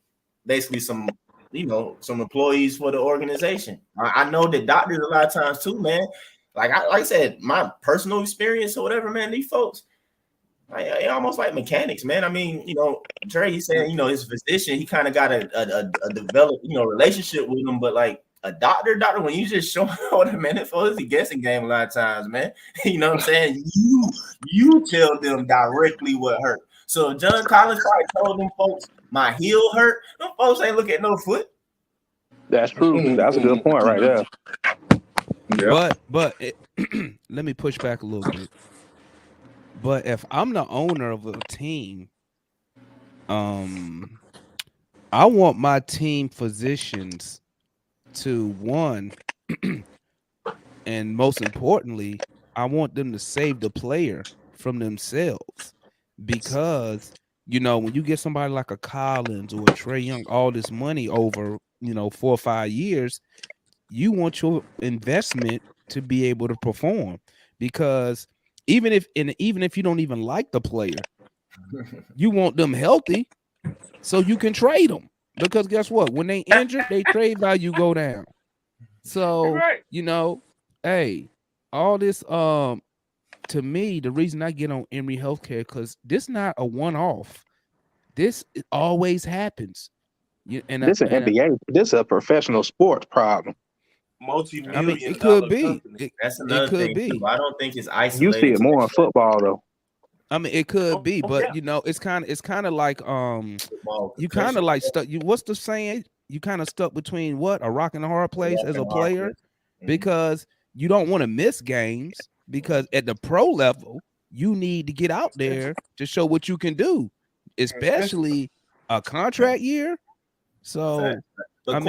basically some employees for the organization. I know that doctors a lot of times too, man. Like I said, my personal experience or whatever, man, these folks, almost like mechanics, man. I mean, Trey, he said, his physician, he kind of got a developed, relationship with him, but like a doctor, when you just show what a minute for, it's a guessing game a lot of times, man. You know what I'm saying? You tell them directly what hurt. So John Collins probably told them folks, my heel hurt. Them folks ain't look at no foot. That's true. That's a good point right there. Yeah. But let me push back a little bit. But if I'm the owner of a team, I want my team physicians to one, and most importantly, I want them to save the player from themselves, because when you get somebody like a Collins or a TRAE Young all this money over 4 or 5 years, you want your investment to be able to perform, because even if you don't even like the player, you want them healthy so you can trade them, because guess what, when they injured, they trade value go down. So Right. hey, all this to me, the reason I get on Emory Healthcare, because this not a one-off. This always happens. This is NBA. This is a professional sports problem. I mean, it Multi-million-dollar could be. company. That's It another could thing be. too. I don't think it's You isolated. see it more in football though. I mean, it could be, but yeah. it's kind of like Football you kind concussion. of like stuck. What's the saying? You kind of stuck between a rock and a hard place Rock as a and a hard player, place. because you don't want to miss games, because at the pro level you need to get out there to show what you can do, especially a contract year. So But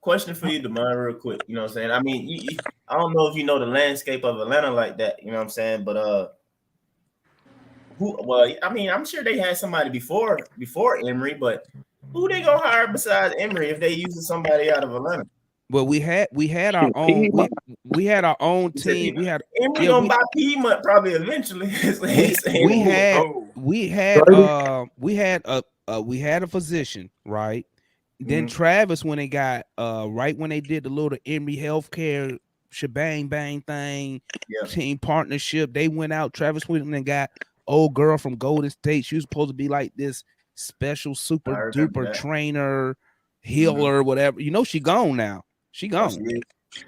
question for you, Demar, real quick. You know what I'm saying? I mean, I don't know if you know the landscape of Atlanta like that. You know what I'm saying? But I'm sure they had somebody before Emory, but who they gonna hire besides Emory if they using somebody out of Atlanta? Well, we had our own we had our own team. We had Emory gonna buy Piedmont probably eventually. we had a physician, right? Then Travis, when they got right when they did the little Emory Healthcare shebang bang thing, team partnership, they went out. Travis went and got old girl from Golden State. She was supposed to be like this special super duper trainer, healer, whatever. She gone now. She gone.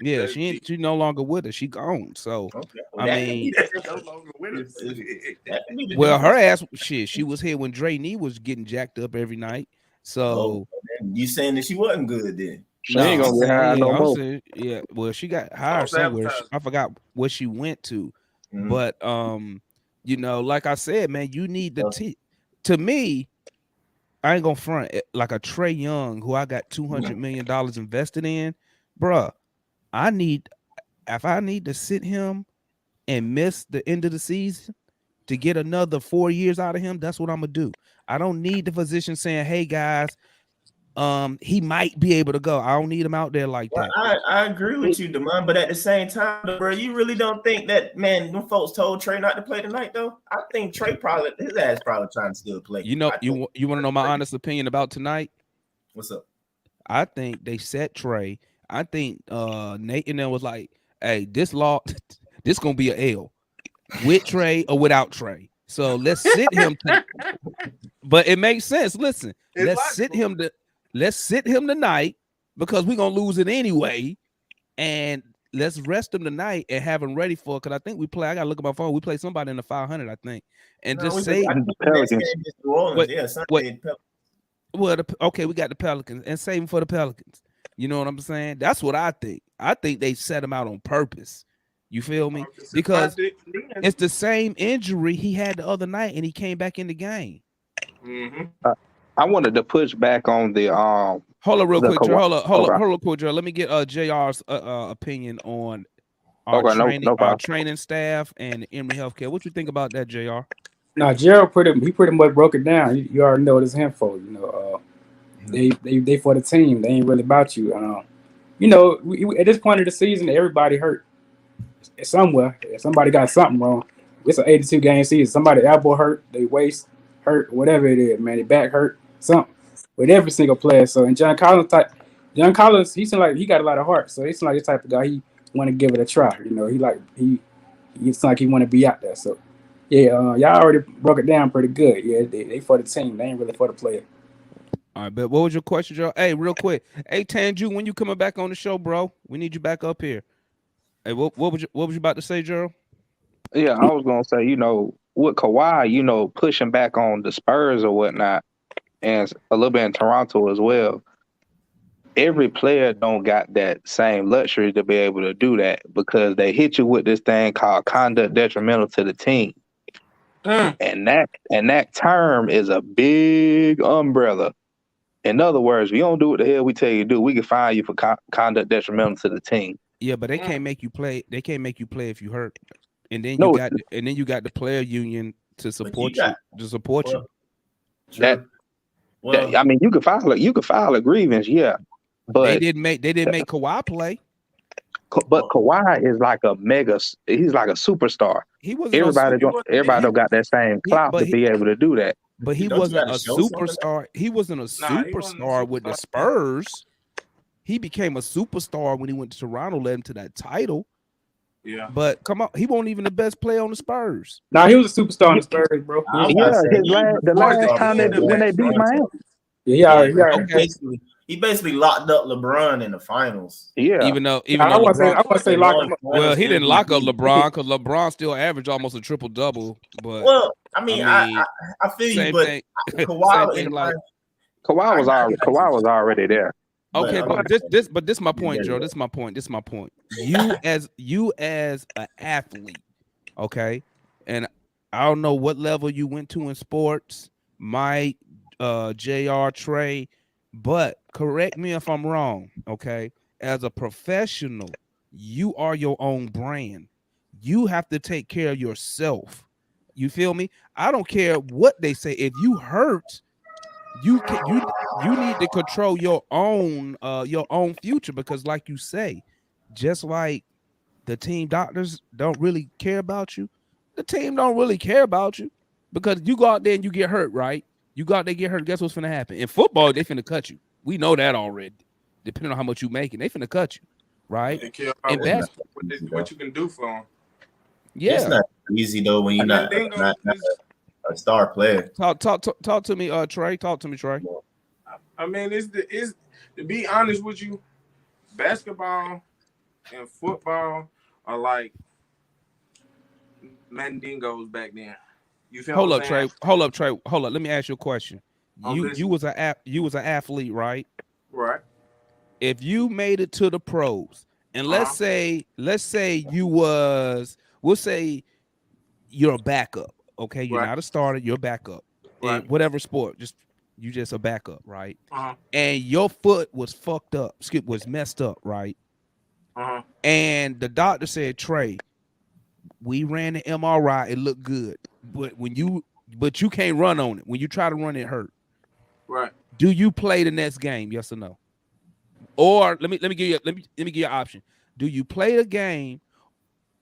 Yeah, she no longer with us. She gone. So I mean, well, her ass she was here when Dre Nee was getting jacked up every night. So you saying that she wasn't good then? She ain't gonna get hired no more. Yeah, well, she got hired somewhere. I forgot where she went to, but like I said, man, you need the to me. I ain't gonna front like a TRAE Young, who I got $200 million invested in, bruh. If I need to sit him and miss the end of the season to get another 4 years out of him, that's what I'm gonna do. I don't need the physician saying, "Hey guys, he might be able to go." I don't need him out there like that. I agree with you, Demond, but at the same time, bro, you really don't think that, man, them folks told TRAE not to play tonight, though? I think TRAE his ass probably trying to still play. You want to know my honest opinion about tonight? What's up? I think they set TRAE. I think Nate and them was like, "Hey, this gonna be an L with TRAE or without TRAE. So let's sit him." But it makes sense. Listen, let's sit him tonight, because we're gonna lose it anyway, and let's rest him tonight and have him ready for it. Because I think we play. I gotta look at my phone. We play somebody in the 500, I think, and just say, okay, we got the Pelicans, and save him for the Pelicans. You know what I'm saying? That's what I think. I think they set him out on purpose. You feel me? Because it's the same injury he had the other night, and he came back in the game. I wanted to push back on the Hold on, real quick, Joe. Hold on, quick, Joe. Let me get JR's opinion on our training staff and Emory Healthcare. What you think about that, JR? Now, Gerald pretty much broke it down. You already know what it's him for. They for the team. They ain't really about you. At this point of the season, everybody hurt somewhere. If somebody got something wrong. It's an 82 game season. Somebody elbow hurt, they waist hurt, whatever it is, man. Their back hurt, something with every single player. So, and John Collins, he seemed like he got a lot of heart. So he seemed like the type of guy he want to give it a try. It's like he want to be out there. So yeah, y'all already broke it down pretty good. Yeah, they for the team. They ain't really for the player. All right, but what was your question, Joe? Hey, real quick. Hey, Tanju, when you coming back on the show, bro? We need you back up here. Hey, what was you about to say, Gerald? Yeah, I was gonna say, with Kawhi, pushing back on the Spurs or whatnot, and a little bit in Toronto as well. Every player don't got that same luxury to be able to do that, because they hit you with this thing called conduct detrimental to the team. And that term is a big umbrella. In other words, if you don't do what the hell we tell you to do, we can fine you for conduct detrimental to the team. Yeah, but they can't make you play. They can't make you play if you hurt. And then No, you got the player union to support you. got- To support you. that I mean, you could file a grievance, yeah. But they didn't make Kawhi play. But Kawhi is like he's like a superstar. He wasn't. Everybody don't got that same clout to be able to do that. But he wasn't a superstar. He wasn't a superstar with the Spurs. He became a superstar when he went to Toronto, led him to that title. Yeah. But come on, he wasn't even the best player on the Spurs. Nah, he was a superstar on the Spurs, bro. The last time when they beat Miami. He basically locked up LeBron in the finals. Yeah. Even though I want to say lock him up. Well, he didn't lock up LeBron because LeBron still averaged almost a triple double. But I feel you, but Kawhi was already there. Okay, but this my point, Joe. This is my point. You as an athlete, okay, and I don't know what level you went to in sports, Mike, JR, TRAE, but correct me if I'm wrong, okay? As a professional, you are your own brand. You have to take care of yourself. You feel me? I don't care what they say. If you hurt, you need to control your own future, because like you say, just like the team doctors don't really care about you, the team don't really care about you, because you go out there and you get hurt, right? You go out there, get hurt. Guess what's finna happen? In football, they finna cut you. We know that already. Depending on how much you making, they finna cut you, right? And that's what you can do for them. Yeah, it's not easy though when you're not a star player. Talk to me, TRAE. Talk to me, TRAE. I mean, it's to be honest with you, basketball and football are like mandingos back then. You feel? Hold up, TRAE. Hold up. Let me ask you a question. You was an athlete, right? Right. If you made it to the pros, and let's say we'll say you're a backup, okay? You're not a starter, you're a backup in whatever sport. You just a backup, right? And your foot was fucked up, was messed up, right? And the doctor said, TRAE, we ran the MRI, it looked good, but you can't run on it. When you try to run, it hurt. Right. Do you play the next game? Yes or no? Or let me give you an option. Do you play the game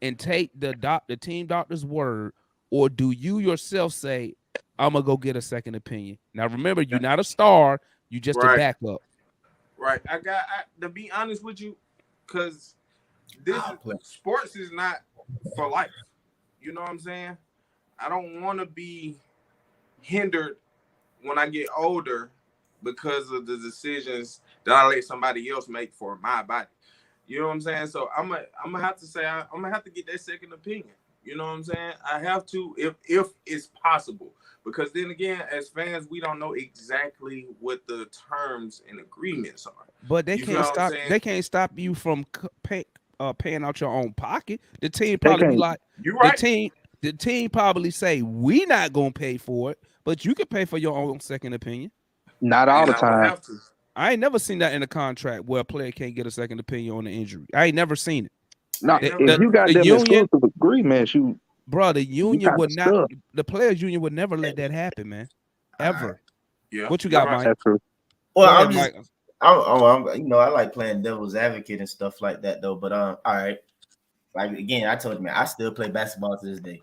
and take the team doctor's word, or do you yourself say, I'm gonna go get a second opinion? Now remember, you're not a star, you just a backup. Right. I to be honest with you, because sports is not for life. You know what I'm saying? I don't want to be hindered when I get older because of the decisions that I let somebody else make for my body. You know what I'm saying? So I'm gonna have to say I'm gonna have to get that second opinion. You know what I'm saying? I have to if it's possible, because then again, as fans, we don't know exactly what the terms and agreements are. But they can't stop. They can't stop you from paying out your own pocket. The team probably be like, "You're right." The team probably say, we not gonna pay for it, but you can pay for your own second opinion. Not all the time. I ain't never seen that in a contract where a player can't get a second opinion on the injury. I ain't never seen it. No, if you got them exclusive agreements, the union would not. The players' union would never let that happen, man. Ever. Yeah. What you got, Mike? That's true. Well, I'm I like playing devil's advocate and stuff like that though. But all right. Like again, I told you, man, I still play basketball to this day.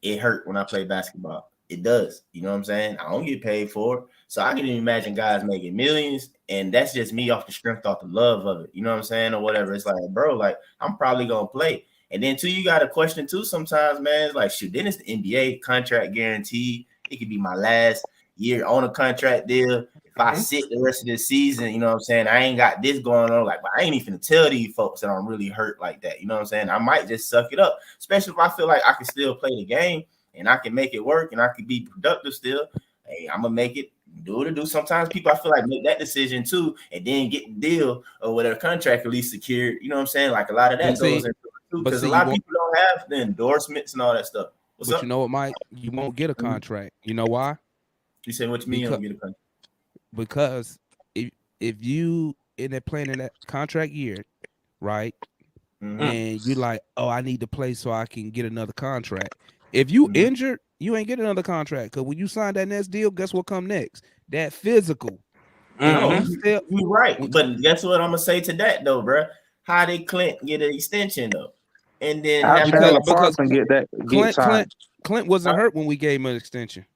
It hurt when I play basketball. It does. You know what I'm saying? I don't get paid for it. So I can imagine guys making millions, and that's just me off the strength, off the love of it. You know what I'm saying? Or whatever. It's like, bro, like, I'm probably going to play. And then, too, you got a question, too, sometimes, man. It's like, shoot, then it's the NBA contract guarantee. It could be my last year on a contract deal. If I sit the rest of the season, you know what I'm saying? I ain't got this going on. Like, but I ain't even tell these folks that I'm really hurt like that. You know what I'm saying? I might just suck it up, especially if I feel like I can still play the game and I can make it work and I can be productive still. Hey, I'm going to make it, do what it do. Sometimes people, I feel like, make that decision too and then get the deal or whatever contract at least secured. You know what I'm saying? Like a lot of that goes into it too, because a lot of people don't have the endorsements and all that stuff. What's up? You know what, Mike? You won't get a contract. You know why? You say what you mean you don't get a contract? Because if you in that playing in that contract year, right? And you like, oh, I need to play so I can get another contract. If you injured, you ain't get another contract. Because when you sign that next deal, guess what come next? That physical. No, you're right. But guess what I'm gonna say to that though, bro? How did Clint get an extension though? And then How Chandler because Parson get signed? Clint wasn't hurt when we gave him an extension.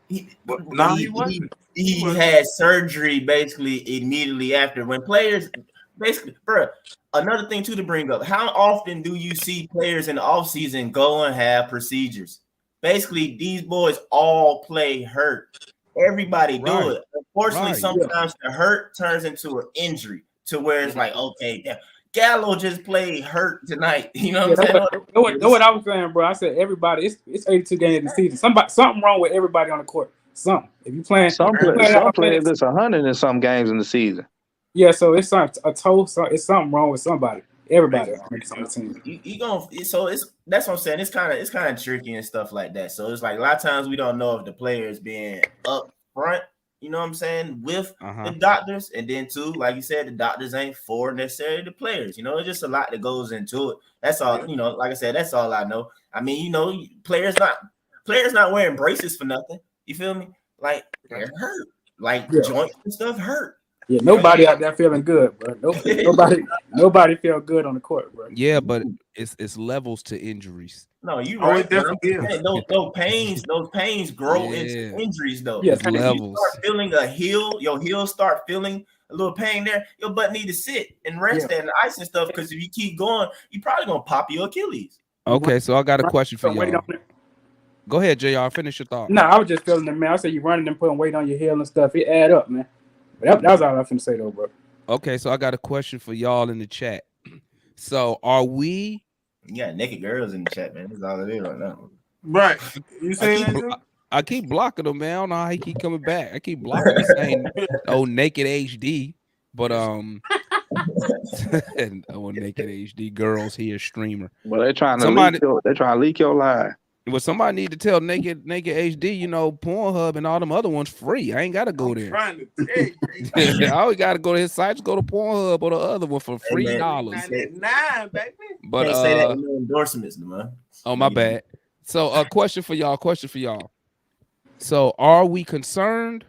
He wasn't. He had surgery basically immediately after. When players basically, bro. Another thing too to bring up: how often do you see players in the offseason go and have procedures? Basically, these boys all play hurt. Everybody do it. Unfortunately, sometimes the hurt turns into an injury to where it's like, okay, damn, Gallo just played hurt tonight. You know what I'm saying? Know what I was saying, bro? I said everybody. It's 82 games in the season. Something wrong with everybody on the court. Something. If you playing, some players, it's 100 and some games in the season. Yeah, so it's a toe. So it's something wrong with somebody. Everybody on the team. You gonna so that's what I'm saying. It's kind of tricky and stuff like that. So it's like a lot of times we don't know if the players being up front, you know what I'm saying, with the doctors, and then too, like you said, the doctors ain't for necessarily the players. You know, it's just a lot that goes into it. That's all. You know, like I said, that's all I know. I mean, you know, players not wearing braces for nothing. You feel me? Like they're hurt, like joints and stuff hurt. Yeah, nobody out there feeling good, bro. Nobody feel good on the court, bro. Yeah, but it's levels to injuries. No, you right. Those pains grow into injuries, though. Yeah, levels. You start feeling a heel, your heel start feeling a little pain there. Your butt need to sit and rest there in the ice and stuff. Because if you keep going, you probably gonna pop your Achilles. Okay, so I got a question for y'all. Go ahead, JR. Finish your thought. No, I was just feeling the man. I said you running and putting weight on your heel and stuff. It add up, man. That was all I was finna say though, bro. Okay, so I got a question for y'all in the chat. So are we? You got naked girls in the chat, man. That's all it is right now. Right. You saying that? I keep blocking them, man. I don't know how he keep coming back. I keep blocking him saying, "Oh, naked HD," but naked HD girls here streamer. Well, they're trying to leak your lie. Well, somebody need to tell naked HD, you know, Pornhub and all them other ones free. I ain't gotta go there. Trying to tell you. I always gotta go to his site. Just go to Pornhub or the other one for $3. Baby. But can't say that in the endorsements, man. Oh, my bad. So a question for y'all. So are we concerned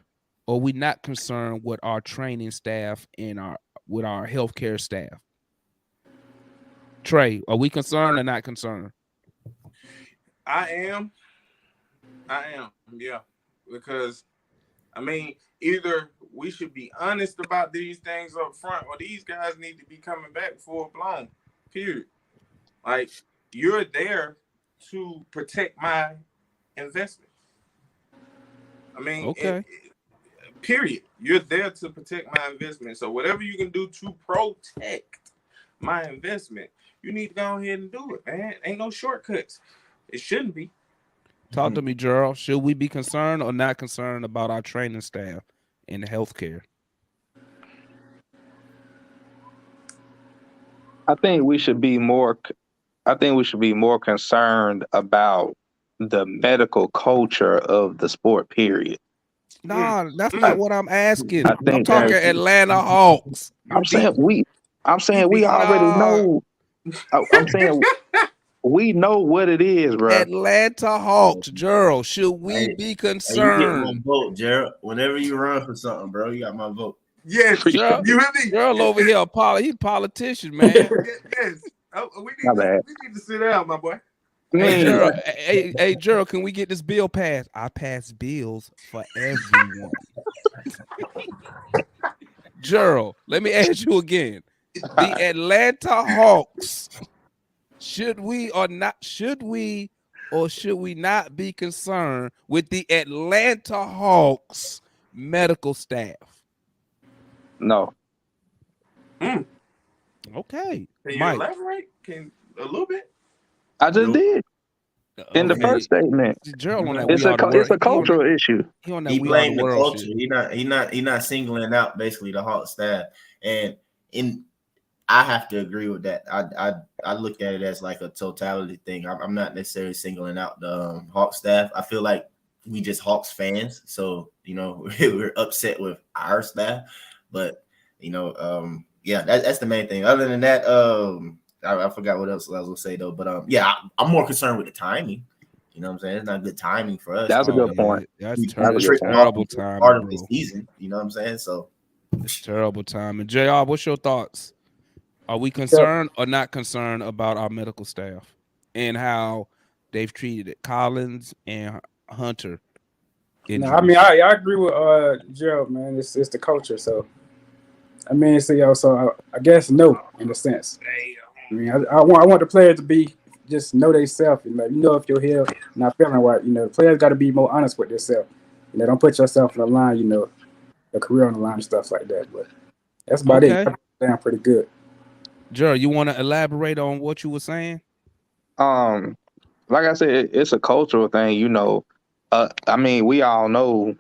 or we not concerned with our training staff and with our healthcare staff? TRAE, are we concerned or not concerned? I am, yeah. Because, I mean, either we should be honest about these things up front or these guys need to be coming back full blown, period. Like, you're there to protect my investment. I mean, period. You're there to protect my investment. So whatever you can do to protect my investment, you need to go ahead and do it, man. Ain't no shortcuts. It shouldn't be. Talk to me, Gerald. Should we be concerned or not concerned about our training staff in healthcare? I think we should be more concerned about the medical culture of the sport, period. Nah, that's not what I'm asking. I'm talking Atlanta Hawks. I'm saying we already know. I'm saying we know what it is, bro. Atlanta Hawks, Gerald. Should we be concerned? You get my vote, Gerald. Whenever you run for something, bro, you got my vote. Yes, Gerald, you hear me? Gerald over here, he's a politician, man. Yes. We need to sit down, my boy. Hey, Gerald, can we get this bill passed? I pass bills for everyone. Gerald, let me ask you again. The Atlanta Hawks, should we or should we not be concerned with the Atlanta Hawks medical staff? No. Okay. Can you elaborate? A little bit? I just did. In the first statement. Gerald on that it's a cultural issue. He blamed the culture. He not singling out basically the Hawk staff. And I have to agree with that. I look at it as like a totality thing. I'm not necessarily singling out the Hawk staff. I feel like we just Hawks fans. So, you know, we're upset with our staff. But yeah, that's the main thing. Other than that, I forgot what else I was gonna say though. But yeah, I'm more concerned with the timing. You know what I'm saying? It's not good timing for us. That's a good point. That's terrible timing, part of bro. the season. You know what I'm saying? So it's terrible timing. JR, what's your thoughts? Are we concerned or not concerned about our medical staff and how they've treated it? Collins and Hunter. No, I mean I agree with Gerald, man. It's the culture, so I mean, so I guess no in a sense. I mean, I want the players to be just know themselves. If you're here not feeling right, the players got to be more honest with themselves. Don't put yourself on the line. Your career on the line and stuff like that. But that's about it. Down pretty good. Gerald, you want to elaborate on what you were saying? Like I said, it's a cultural thing. I mean, we all know,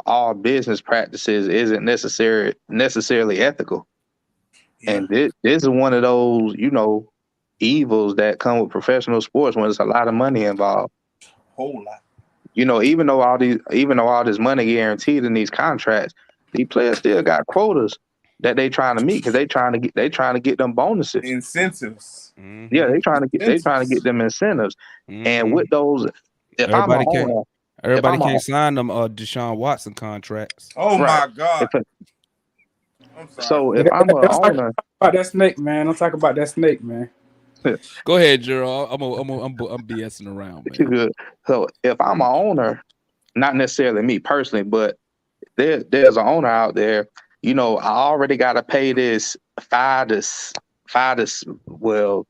all business practices isn't necessarily ethical. Yeah. And this is one of those, evils that come with professional sports when there's a lot of money involved. Whole lot. Even though all this money guaranteed in these contracts, these players still got quotas that they trying to meet because they trying to get them bonuses, incentives. Mm-hmm. Yeah, they trying to get them incentives, mm-hmm. And with those, everybody can't sign them Deshaun Watson contracts. Oh right. My God! I'm sorry. So if I'm an owner, about that snake, man. Don't talk about that snake, man. Go ahead, Gerald. I'm BSing around, man. Good. So if I'm an owner, not necessarily me personally, but there's an owner out there. I already got to pay this $10 to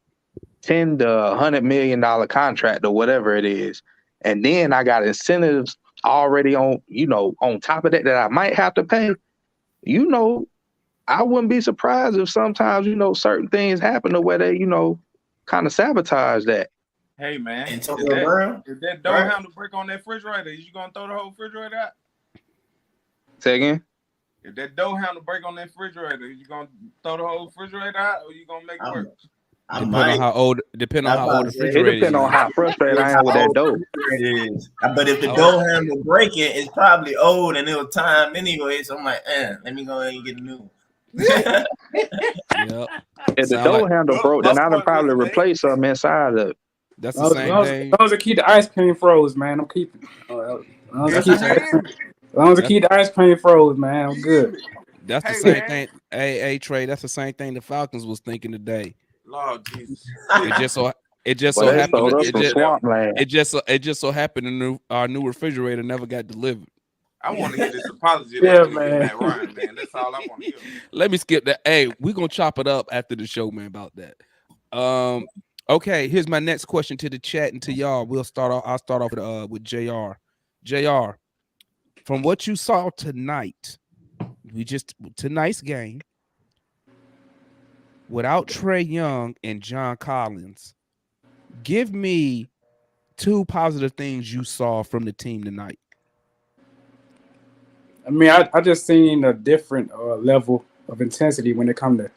$100 million contract or whatever it is, and then I got incentives already on top of that I might have to pay. I wouldn't be surprised if sometimes certain things happen to where they kind of sabotage that. Hey man, if that door handle break on that refrigerator, you gonna throw the whole refrigerator out? Say again? If that door handle break on that refrigerator, you gonna throw the whole refrigerator out, or you gonna make it work? Depending on how old the refrigerator is. It depends on how frustrated I am with that door. But if the door handle breaking, it's probably old and it was time anyway. So I'm like, let me go ahead and get a new one. Yep. If the door handle broke, then I would probably replace something inside of it. That's the same thing. As long as I keep the ice cream froze, man, I'm keeping. As long as I keep the ice cream froze, man, I'm good. That's the same thing. Hey, Trey, that's the same thing the Falcons was thinking today. Lord Jesus. It just so happened our new refrigerator never got delivered. I want to hear this apology. Yeah, man. Matt Ryan, man. That's all I want to hear. Let me skip that. Hey, we're gonna chop it up after the show, man, about that. Okay, here's my next question to the chat and to y'all. I'll start off with JR. JR, from what you saw tonight, tonight's game, without TRAE Young and John Collins, give me 2 positive things you saw from the team tonight. I mean, I just seen a different level of intensity when it comes to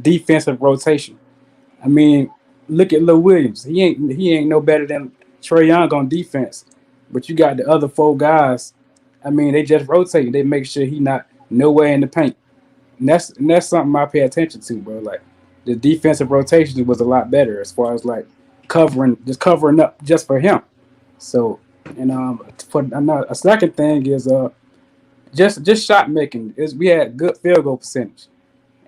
defensive rotation. I mean, look at Lil Williams. He ain't no better than TRAE Young on defense. But you got the other 4 guys. I mean, they just rotate. They make sure he not nowhere in the paint. And that's something I pay attention to, bro. Like the defensive rotation was a lot better as far as like covering up just for him. So, and a second thing is just shot making. We had good field goal percentage,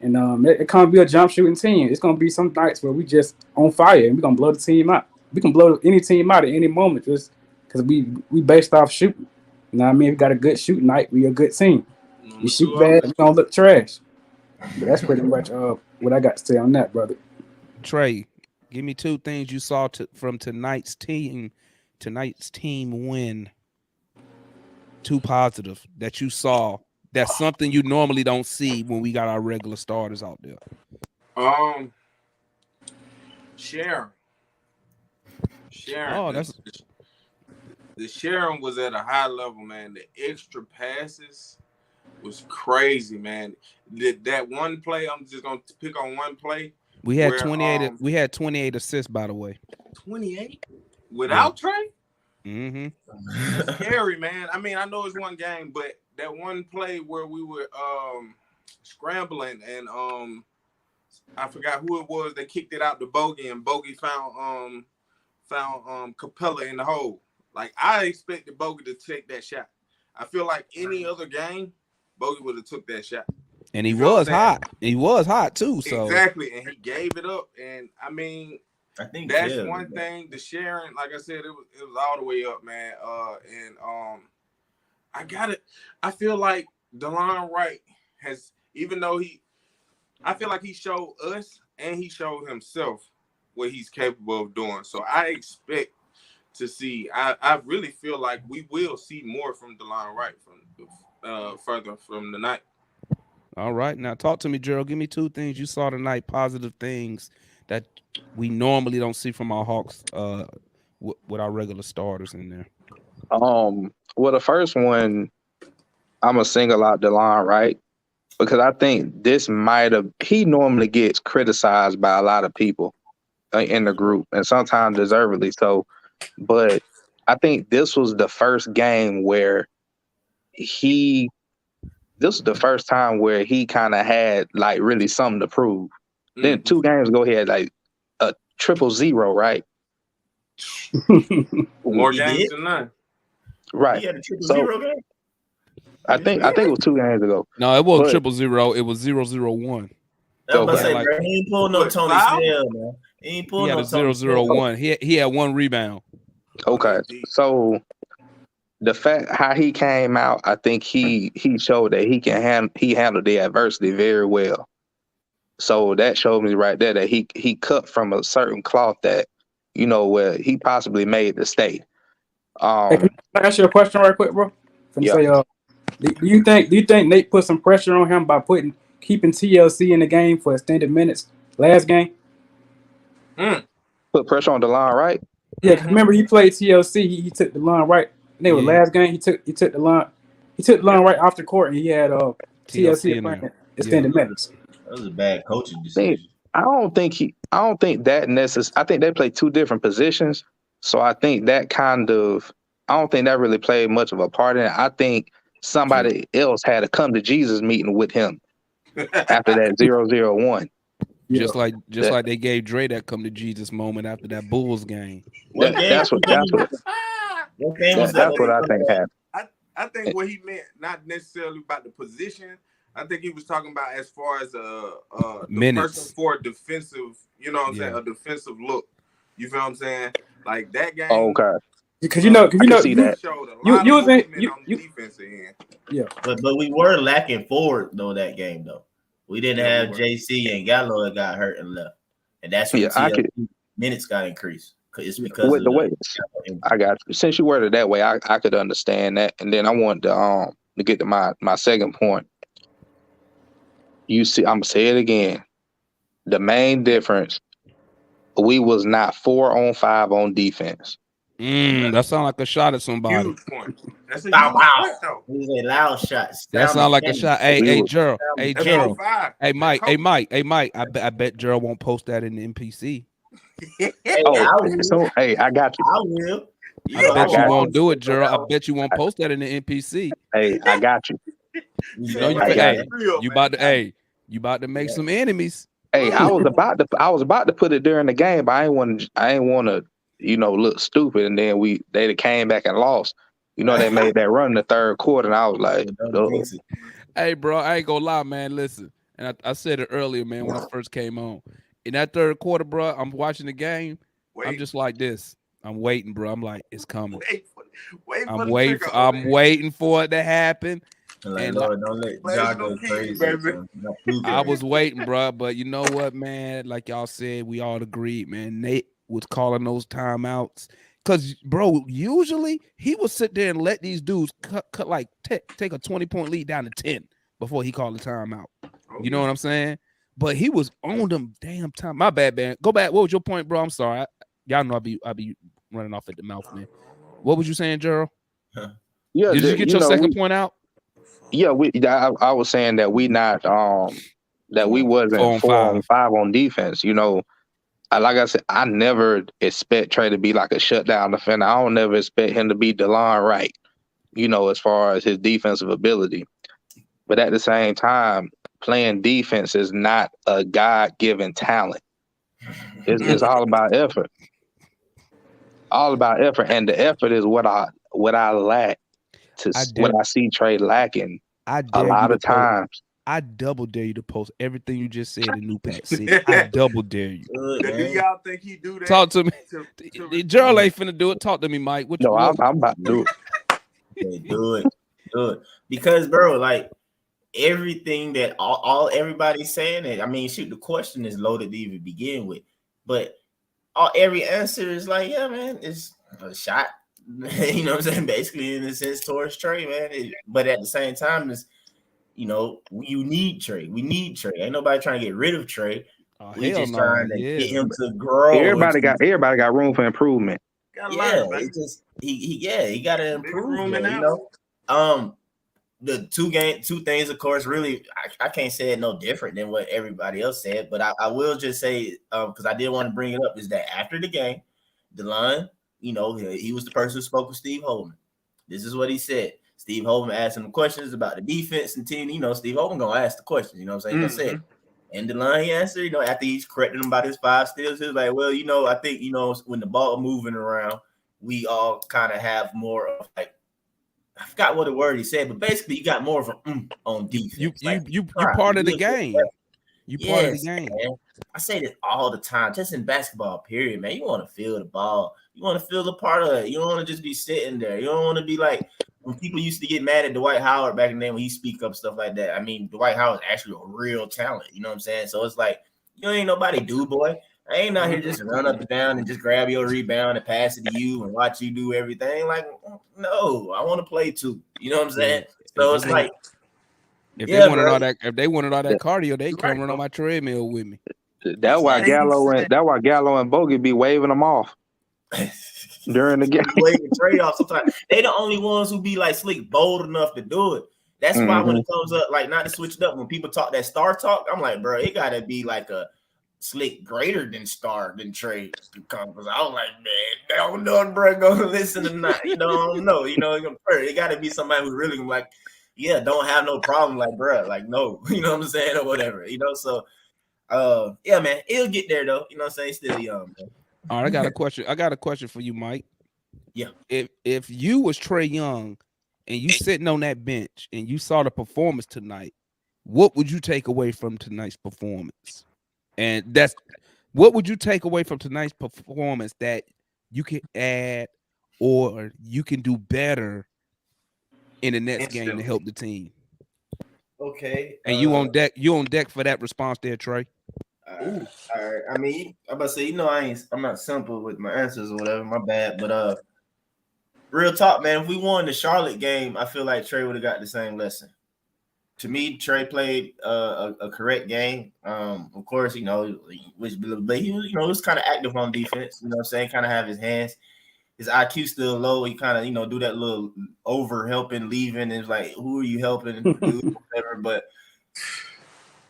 and it can't be a jump shooting team. It's gonna be some nights where we just on fire and we're gonna blow the team out. We can blow any team out at any moment just because we based off shooting. You know what I mean? We got a good shooting night. We a good team. We shoot bad, we gonna look trash. But that's pretty much what I got to say on that, brother. TRAE, give me 2 things you saw from tonight's team win. 2 positive that you saw. That's something you normally don't see when we got our regular starters out there. Sharon. Oh, the Sharon was at a high level, man. The extra passes was crazy, man. That one play, I'm just gonna pick on one play. We had 28. We had 28 assists, by the way. 28 without TRAE. Mm-hmm. Scary, man. I mean, I know it's one game, but that one play where we were scrambling, and I forgot who it was. They kicked it out to Bogey, and Bogey found Capella in the hole. Like, I expected Bogey to take that shot. I feel like any other game, Bogey would have took that shot. And he was hot. He was hot too. So exactly, and he gave it up. And I mean, I think that's one thing. The sharing, like I said, it was all the way up, man. I feel like DeLon Wright has, even though I feel like he showed us and he showed himself what he's capable of doing. So I expect to see. I really feel like we will see more from DeLon Wright from further from the night. All right, now talk to me, Gerald. Give me 2 things you saw tonight, positive things that we normally don't see from our Hawks with our regular starters in there. Well, the first one, I'm gonna single out DeLon Wright because I think this he normally gets criticized by a lot of people in the group, and sometimes deservedly so. But I think this was the first game where this was the first time where he kind of had like really something to prove. Mm-hmm. Then 2 games ago, he had like a 000, right? More games than none. Right. He had a 000 game? I think it was 2 games ago. No, it wasn't 000. It was 001. I was about to say, bro, he ain't pulled no Tony Snell, man. He ain't pulled no Tony Snell. 001. He had 1 rebound. Okay, so the fact how he came out, I think he showed that he handled the adversity very well. So that showed me right there that he cut from a certain cloth that, where he possibly made the stay. Hey, can I ask you a question right quick, bro? Yeah. Say, do you think Nate put some pressure on him by keeping TLC in the game for extended minutes last game? Put pressure on DeLon, right? Yeah, because remember he played TLC. He took DeLon Wright. They were last game. He took DeLon right off the court, and he had TLC playing extended minutes. That was a bad coaching decision. I don't think that necessary. I think they play 2 different positions, so I think that I don't think that really played much of a part in it. I think somebody else had a come to Jesus meeting with him after that 001. Just like they gave Dre that come to Jesus moment after that Bulls game. That's what I think happened. I think what he meant, not necessarily about the position. I think he was talking about as far as the person for a defensive, saying, a defensive look. You feel what I'm saying? Like that game. Oh, okay. Because you showed a lot of movement on the defensive end. Yeah. But we were lacking forward though that game though. We didn't have JC and Gallo got hurt and left, and that's when minutes got increased. It's because with the way I got you. Since you worded it that way, I could understand that. And then I wanted to get to my second point. You see, I'm gonna say it again. The main difference, we was not 4 on 5 on defense. That sounds like a shot at somebody. Huge point. That's a These are loud shots. That sounds like a shot. Hey, Gerald. Hey, Gerald. Hey, Mike. I bet Gerald won't post that in the NPC. I got you. I will. I bet you won't do it, Gerald. I bet you won't post that in the NPC. Hey, I got you. You about to make some enemies. Hey, I was about to put it during the game, but I ain't want to look stupid, and then they came back and lost. They made that run in the 3rd quarter, and I was like, hey, bro, I ain't gonna lie, man. Listen, and I said it earlier, man, when I first came on. In that 3rd quarter, bro, I'm watching the game. I'm just like this. I'm waiting, bro. I'm like, it's coming. I'm waiting for it to happen. Like, Lord, don't let John go crazy. I was waiting, bro. But you know what, man? Like y'all said, we all agreed, man. Nate was calling those timeouts. Because, bro, usually he would sit there and let these dudes take a 20-point lead down to 10 before he called the timeout. You know what I'm saying? But he was on them damn time. My bad, man. Go back. What was your point, bro? I'm sorry. Y'all know I be running off at the mouth, man. What was you saying, Gerald? Yeah. Did you get your second point out? Yeah, I was saying that we not that we wasn't 4 on 5 on defense. Like I said, I never expect Trae to be like a shutdown defender. I don't never expect him to be DeLon Wright, as far as his defensive ability. But at the same time, playing defense is not a God-given talent. It's all about effort. All about effort, and the effort is what I lack what I see TRAE lacking I a dare lot you of to post. times. I double dare you to post everything you just said in New Pack City. I double dare you. Do y'all think he do that? Talk to me. Gerald ain't finna do it. Talk to me, Mike. No, I'm about to do it. Okay, do it. Because, bro, like everything that all everybody's saying, and I mean, shoot, the question is loaded to even begin with, but every answer is like, yeah, man, it's a shot. You know what I'm saying? Basically, in a sense, towards TRAE, man. But at the same time, it's, you know, you need TRAE. We need TRAE. Ain't nobody trying to get rid of TRAE. We just trying to get him to grow. Everybody got room for improvement. It just he got to improve, though, you know. The two things, of course, really, I can't say it no different than what everybody else said, but I will just say, because I did want to bring it up, is that after the game, DeLon, you know, he was the person who spoke with Steve Holman. This is what he said. Steve Holman asked him questions about the defense and team. You know, Steve Holman gonna ask the questions. You know what I'm saying? He gonna say it. And DeLon, he answered, you know, after he's correcting him about his 5 steals, he was like, well, you know, I think, you know, when the ball moving around, we all kind of have more of like, I forgot what the word he said, but basically you got more of an on defense. You part of the game. You part of the game. Man. I say this all the time, just in basketball, period, man. You want to feel the ball. You want to feel the part of it. You don't want to just be sitting there. You don't want to be like when people used to get mad at Dwight Howard back in the day when he speak up stuff like that. I mean, Dwight Howard's actually a real talent. You know what I'm saying? So it's like, you ain't nobody boy. I ain't out here just run up and down and just grab your rebound and pass it to you and watch you do everything. Like, no, I want to play too. You know what I'm saying? So it's like, if they wanted all that cardio, they come run on my treadmill with me. That's why Gallo and Bogut be waving them off during the game. Waving TRAE off sometimes. They the only ones who be like slick, bold enough to do it. That's why when it comes up, like not to switch it up, when people talk that star talk, I'm like, bro, it gotta be like a slick greater than star than TRAE to come. Because I was like, man, they don't know, bro, gonna listen or not. You know, I don't know. You know, it gotta be somebody who really like, yeah, don't have no problem, like, bro, like, no, you know what I'm saying, or whatever, you know. So yeah, man, it'll get there though. You know what I'm saying? Still young, man. All right, I got a question. I got a question for you, Mike. Yeah. If you was TRAE Young and you sitting on that bench and you saw the performance tonight, what would you take away from tonight's performance? And that's what would you take away from tonight's performance that you can add or you can do better in the next game to help the team? Okay. And you on deck for that response there, TRAE. All right. I mean, I'm about to say, you know, I'm not simple with my answers or whatever. My bad. But real talk, man. If we won the Charlotte game, I feel like TRAE would have got the same lesson. To me, TRAE played a correct game. Of course, you know, he was, you know, was kind of active on defense. You know what I'm saying? Kind of have his hands. His IQ still low. He kind of, you know, do that little over helping, leaving. And it's like, who are you helping? Whatever. But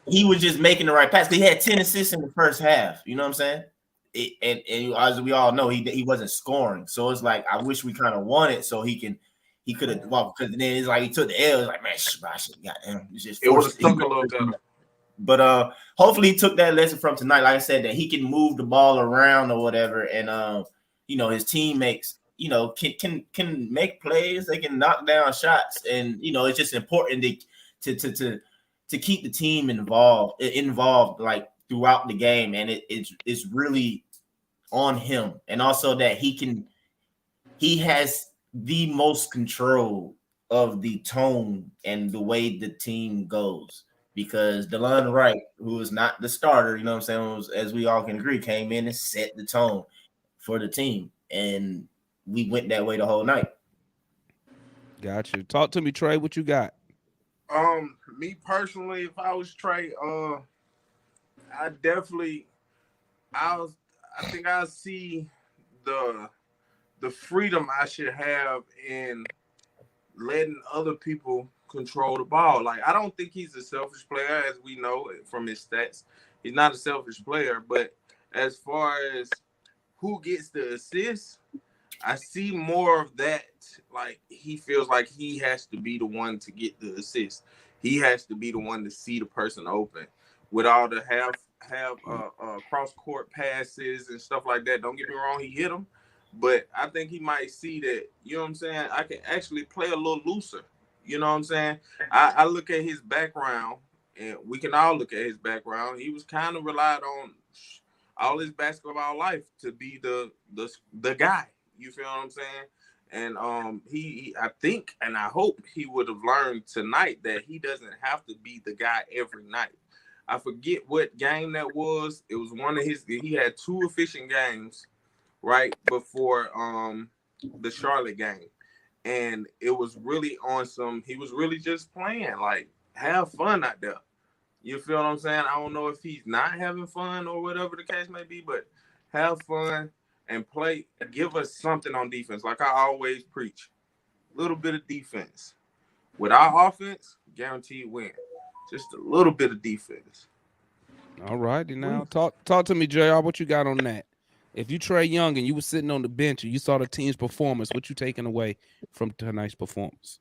he was just making the right pass. He had 10 assists in the first half. You know what I'm saying? And as we all know, he wasn't scoring. So it's like, I wish we kind of won it so he could have, well, because then it's like he took the L. It's like, man, I should have got him. It was stuck a little bit. But hopefully he took that lesson from tonight. Like I said, that he can move the ball around or whatever. And you know, his teammates, you know, can make plays, they can knock down shots. And, you know, it's just important to keep the team involved like throughout the game. And it's really on him. And also that he has the most control of the tone and the way the team goes, because DeLon Wright, who is not the starter, you know what I'm saying, as we all can agree, came in and set the tone for the team, and we went that way the whole night. Got you. Talk to me, TRAE. What you got? Me personally, if I was TRAE, I think I see the freedom I should have in letting other people control the ball. Like, I don't think he's a selfish player, as we know from his stats. He's not a selfish player, but as far as who gets the assist, I see more of that. Like he feels like he has to be the one to get the assist. He has to be the one to see the person open. With all the cross court passes and stuff like that. Don't get me wrong, he hit them, but I think he might see that. You know what I'm saying? I can actually play a little looser. You know what I'm saying? I look at his background, and we can all look at his background. He was kind of relied on all his basketball life to be the guy. You feel what I'm saying? And he I think and I hope he would have learned tonight that he doesn't have to be the guy every night. I forget what game that was. It was one of his. He had 2 efficient games right before the Charlotte game, and it was really on some. He was really just playing, like have fun out there. You feel what I'm saying? I don't know if he's not having fun or whatever the case may be, but have fun and play. Give us something on defense, like I always preach. A little bit of defense. With our offense, guaranteed win. Just a little bit of defense. All righty, now talk to me, JR. What you got on that? If you Trae Young and you were sitting on the bench and you saw the team's performance, what you taking away from tonight's performance?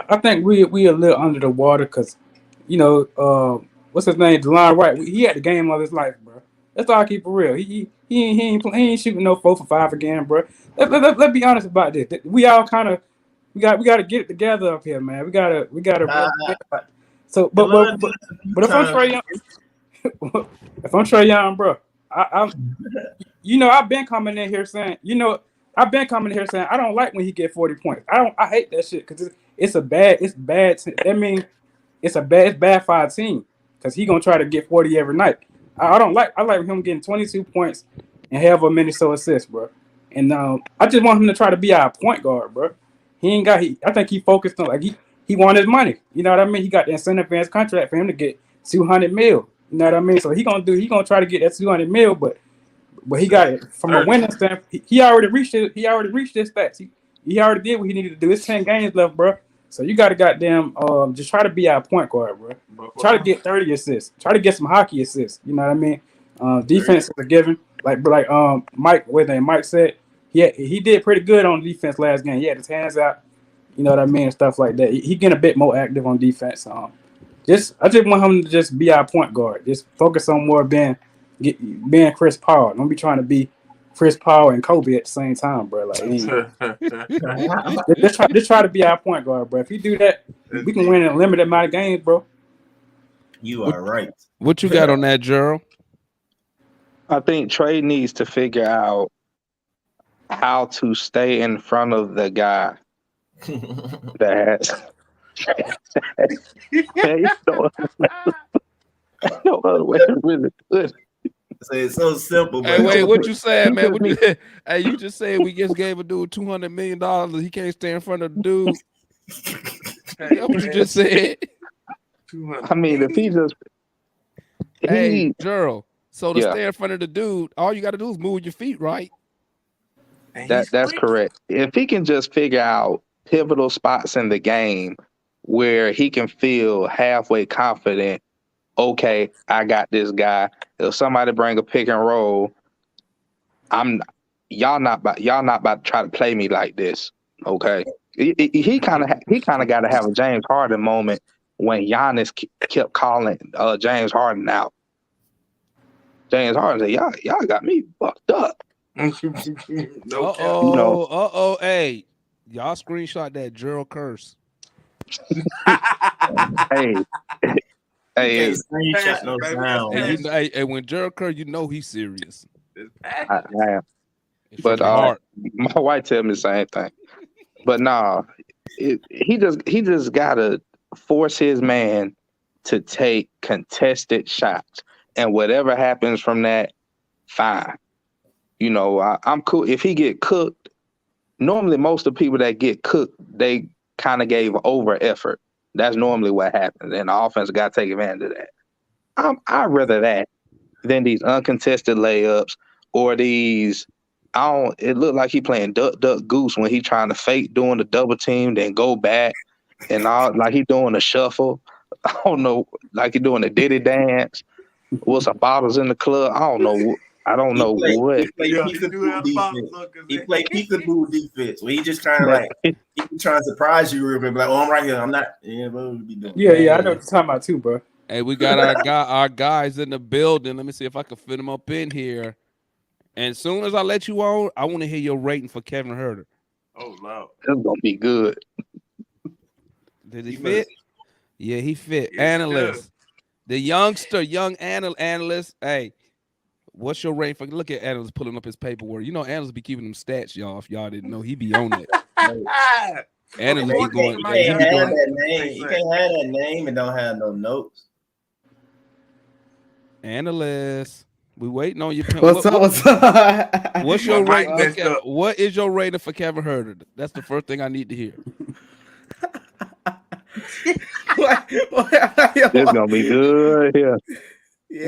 I think we a little under the water because, you know, what's his name, DeLon Wright. He had the game of his life, bro. That's all I keep it real. He ain't shooting no 4 for 5 again, bro. Let's be honest about this. We all kind of we got to get it together up here, man. We gotta. So, but if I'm Trae Young, bro, I've been coming in here saying, I don't like when he get 40 points. I hate that shit because it's bad. That means it's bad for our team because he gonna try to get 40 every night. I like him getting 22 points and have a minute so assist, bro. And I just want him to try to be our point guard, bro. I think he focused on he want his money. You know what I mean? He got the incentive fans contract for him to get 200 mil. You know what I mean? So he gonna try to get that 200 mil, but he got it from a winning standpoint. He already reached it. He already reached his stats. He already did what he needed to do. It's 10 games left, bro. So you got to goddamn just try to be our point guard, bro. Try to get 30 assists. Try to get some hockey assists. You know what I mean? Defense is a given. Like Mike said, he did pretty good on defense last game. He had his hands out. You know what I mean? And stuff like that. He getting a bit more active on defense. I just want him to just be our point guard. Just focus on more being Chris Paul. Don't be trying to be Chris Paul and Kobe at the same time, bro. Like, just try to be our point guard, bro. If you do that, we can win a limited amount of games, bro. You are right. What you got on that, Gerald? I think Trae needs to figure out how to stay in front of the guy that no other way to really put it. It's so simple. Hey, wait, what you saying, man? Hey, you just said we just gave a dude $200 million. He can't stay in front of the dude. That's what you just said. I mean, if he just hey, Gerald. So to stay in front of the dude, all you got to do is move your feet, right? That's correct. If he can just figure out pivotal spots in the game where he can feel halfway confident, okay, I got this guy. If somebody bring a pick and roll, y'all not about to try to play me like this, okay? He kind of got to have a James Harden moment when Giannis kept calling James Harden out. James Harden said, "Y'all got me fucked up." Hey, y'all screenshot that Gerald curse. Hey, Hey, when Gerald curse, you know he's serious. I am. But my wife tell me the same thing. But nah, he just gotta force his man to take contested shots, and whatever happens from that, fine. You know, I'm cool if he get cooked. Normally, most of the people that get cooked, they kind of gave over effort. That's normally what happens, and the offense got to take advantage of that. I'd rather that than these uncontested layups or these. It looked like he playing duck goose when he trying to fake doing the double team, then go back and all like he doing a shuffle. I don't know, like he doing a Diddy dance with some bottles in the club. I don't know. I don't know what. He played peekaboo defense. He played peekaboo defense. Where he just kind of like he trying to surprise you real quick, like, oh, I'm right here. I'm not. Yeah, what would be doing? Yeah, I know what you're talking about too, bro. Hey, we got our guys in the building. Let me see if I can fit them up in here. And as soon as I let you on, I want to hear your rating for Kevin Huerter. Oh, Lord. That's gonna be good. Did he fit? Yeah, he fit. Analyst. The young analyst. Hey, what's your rating for? Look at analyst pulling up his paperwork. You know, analyst be keeping them stats, y'all. If y'all didn't know, he be on it. Analyst be going. You can't have that name. You can't have that name and don't have no notes. Analyst. We waiting on you. What's up? What's your rating? What is your rating for Kevin Huerter? That's the first thing I need to hear. It's gonna be good. Yeah.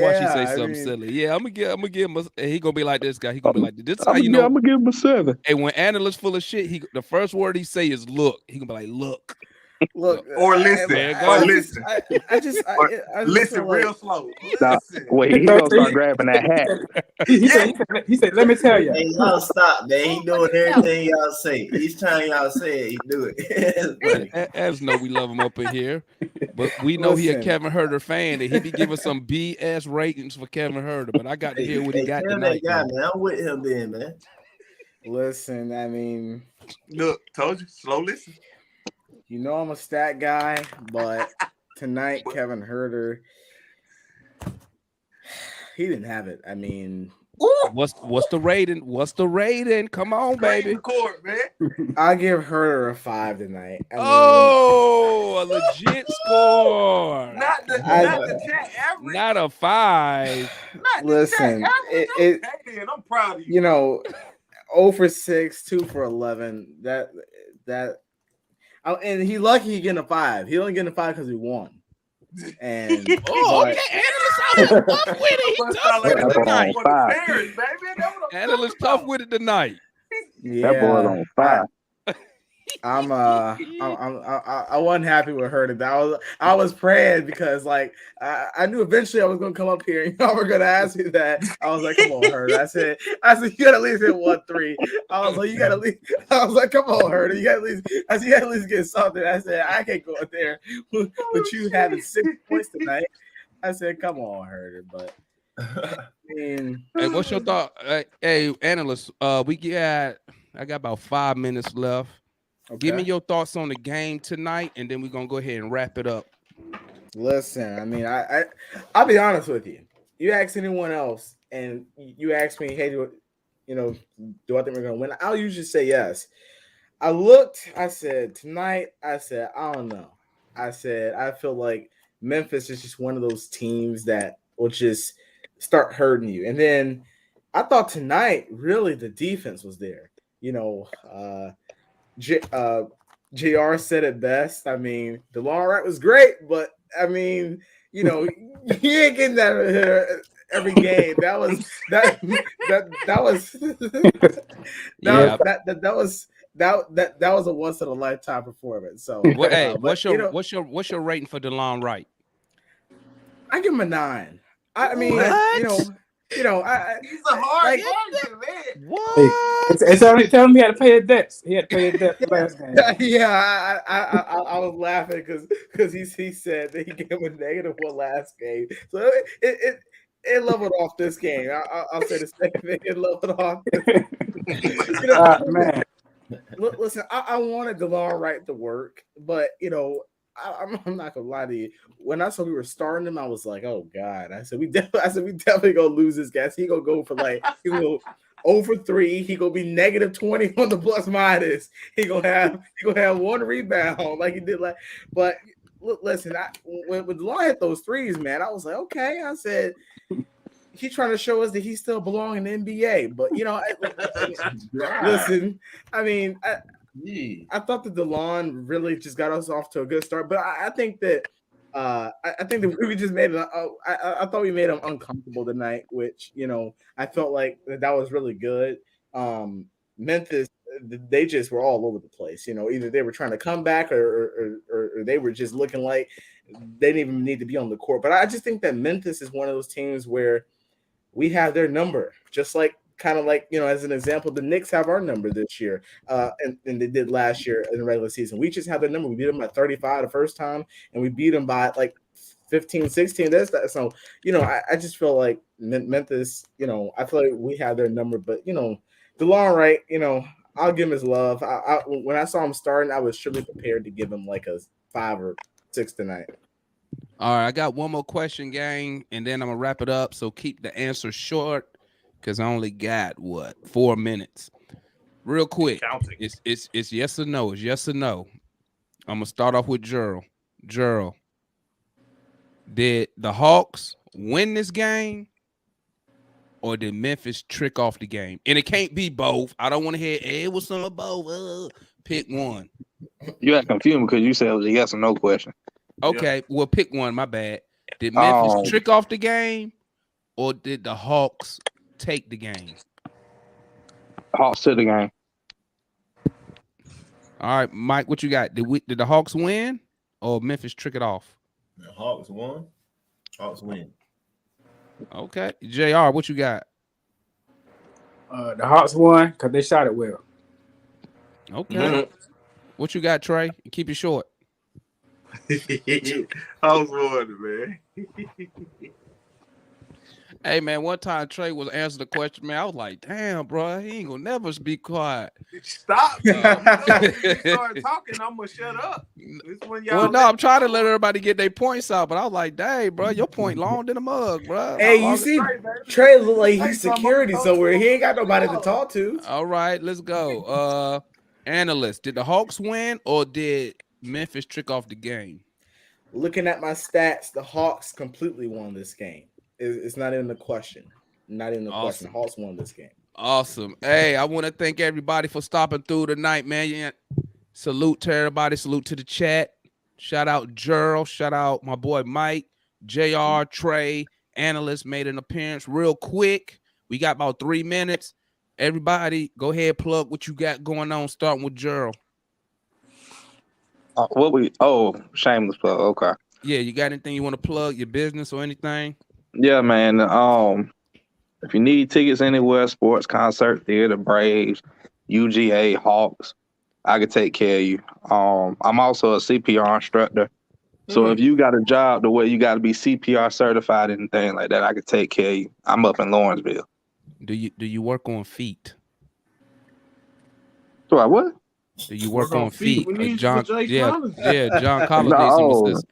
Watch he say something silly. Yeah, I'm gonna give him. He gonna be like this guy. He gonna be like this. How you know? I'm gonna give him a 7. Hey, when analyst full of shit, the first word he say is look. He gonna be like look. Look, or listen, or listen. I just listen like, real slow. Listen. Wait, he gonna start grabbing that hat. He said, let me tell you. Hey, y'all stop, man. He doing everything y'all say. Each time y'all say it, he do it. As know we love him up in here, but we know he a Kevin Huerter fan, and he be giving some BS ratings for Kevin Huerter. But I got to hear what he got tonight. Man. I'm with him then, man. Listen, I mean, look, told you, slow listen. You know I'm a stat guy, but tonight Kevin Huerter, he didn't have it. I mean, what's the rating? What's the rating? Come on, baby. Court, man. I give Huerter a 5 tonight. I mean, a legit score. Not the chat average. Not a 5. Not listen, the chat average. I'm proud of you. You know, 0 for 6, 2 for 11. That. And he's lucky he getting a 5. He only getting a 5 because he won. And okay, analyst tough with it. Analyst tough with it tonight. Yeah, that boy's on fire. I wasn't happy with her. I was praying because like I knew eventually I was gonna come up here and y'all were gonna ask me that. I was like, come on, Herder. I said you gotta at least hit 1-3. I was like, come on, Herder. You gotta at least get something. I said, I can't go up there with you having 6 points tonight. I said, come on, Herder. But I mean, hey, what's your thought? Hey, analyst, I got about 5 minutes left. Okay. Give me your thoughts on the game tonight, and then we're gonna go ahead and wrap it up. Listen, I mean, I'll be honest with you. You ask anyone else, and you ask me, hey, do I think we're gonna win? I'll usually say yes. I said tonight, I don't know. I said I feel like Memphis is just one of those teams that will just start hurting you. And then I thought tonight, really, the defense was there. JR said it best. I mean, the long right was great, but I mean, he ain't getting that every game. That was a once in a lifetime performance. So, hey, what's your rating for DeLon Wright? I give him a 9. I mean, he's a hard man. What? It's only telling him he had to pay his debts. He had to pay his debts last game. Yeah, I was laughing because he said that he gave him a -1 last game. So it leveled off this game. I'll say the same thing. It leveled off. Man. Listen, I wanted DeLon Wright to work, but I'm not gonna lie to you. When I saw we were starting him, I was like, "Oh God!" I said, "We definitely gonna lose this guy. He gonna go for like he go 0 for 3. He gonna be -20 on the plus minus. He gonna have 1 rebound like he did like." But listen, when DeLon hit those threes, man, I was like, "Okay." I said, "He's trying to show us that he still belongs in the NBA." But listen, I mean. I thought that DeLon really just got us off to a good start, but I think that we just made it. I thought we made him uncomfortable tonight, which I felt like that was really good. Memphis, they just were all over the place. Either they were trying to come back or they were just looking like they didn't even need to be on the court. But I just think that Memphis is one of those teams where we have their number, just like kind of like, as an example, the Knicks have our number this year, and they did last year in the regular season. We just have their number. We beat them by 35 the first time, and we beat them by like 15, 16. That's that. So, I just feel like Memphis, I feel like we have their number, but DeLon Wright, I'll give him his love. When I saw him starting, I was surely prepared to give him like a 5 or 6 tonight. All right, I got one more question, gang, and then I'm gonna wrap it up. So keep the answer short, because I only got 4 minutes. Real quick, it's yes or no. It's yes or no. I'm gonna start off with Gerald. Gerald, did the Hawks win this game, or did Memphis trick off the game? And it can't be both. I don't want to hear it was some of both. Pick one. You got confused because you said it was a yes or no question. Okay, well, pick one. My bad. Did Memphis trick off the game, or did the Hawks take the game? Hawks to the game. All right, Mike, what you got? Did the Hawks win, or Memphis trick it off? The Hawks won. Hawks win. Okay, JR, what you got? The Hawks won because they shot it well. Okay. What you got, Trey? Keep it short. Hawks won, man. Hey, man, one time Trey was answering the question, man, I was like, damn, bro, he ain't gonna never be quiet. Stop. You start talking, I'm gonna shut up. Well, no, I'm trying to let everybody get their points out, but I was like, dang, bro, your point long than a mug, bro. Hey, you see, Trey look like he's security somewhere. He ain't got nobody to talk to. All right, let's go. Analyst, did the Hawks win, or did Memphis trick off the game? Looking at my stats, the Hawks completely won this game. It's not even a question. Not even a question. The Hawks won this game. Awesome. Hey, I want to thank everybody for stopping through tonight, man. Yeah. Salute to everybody. Salute to the chat. Shout out Gerald. Shout out my boy Mike, JR, Trey, analyst made an appearance real quick. We got about 3 minutes. Everybody, go ahead, plug what you got going on, starting with Gerald. Shameless plug. Okay. Yeah, you got anything you want to plug, your business or anything? Yeah, man. If you need tickets anywhere, sports, concert, theater, Braves, UGA, Hawks, I could take care of you. I'm also a CPR instructor. So if you got a job the way you got to be CPR certified and things like that, I could take care of you. I'm up in Lawrenceville. Do you work on feet? So what? Do you work on feet? John Collins needs some assistance.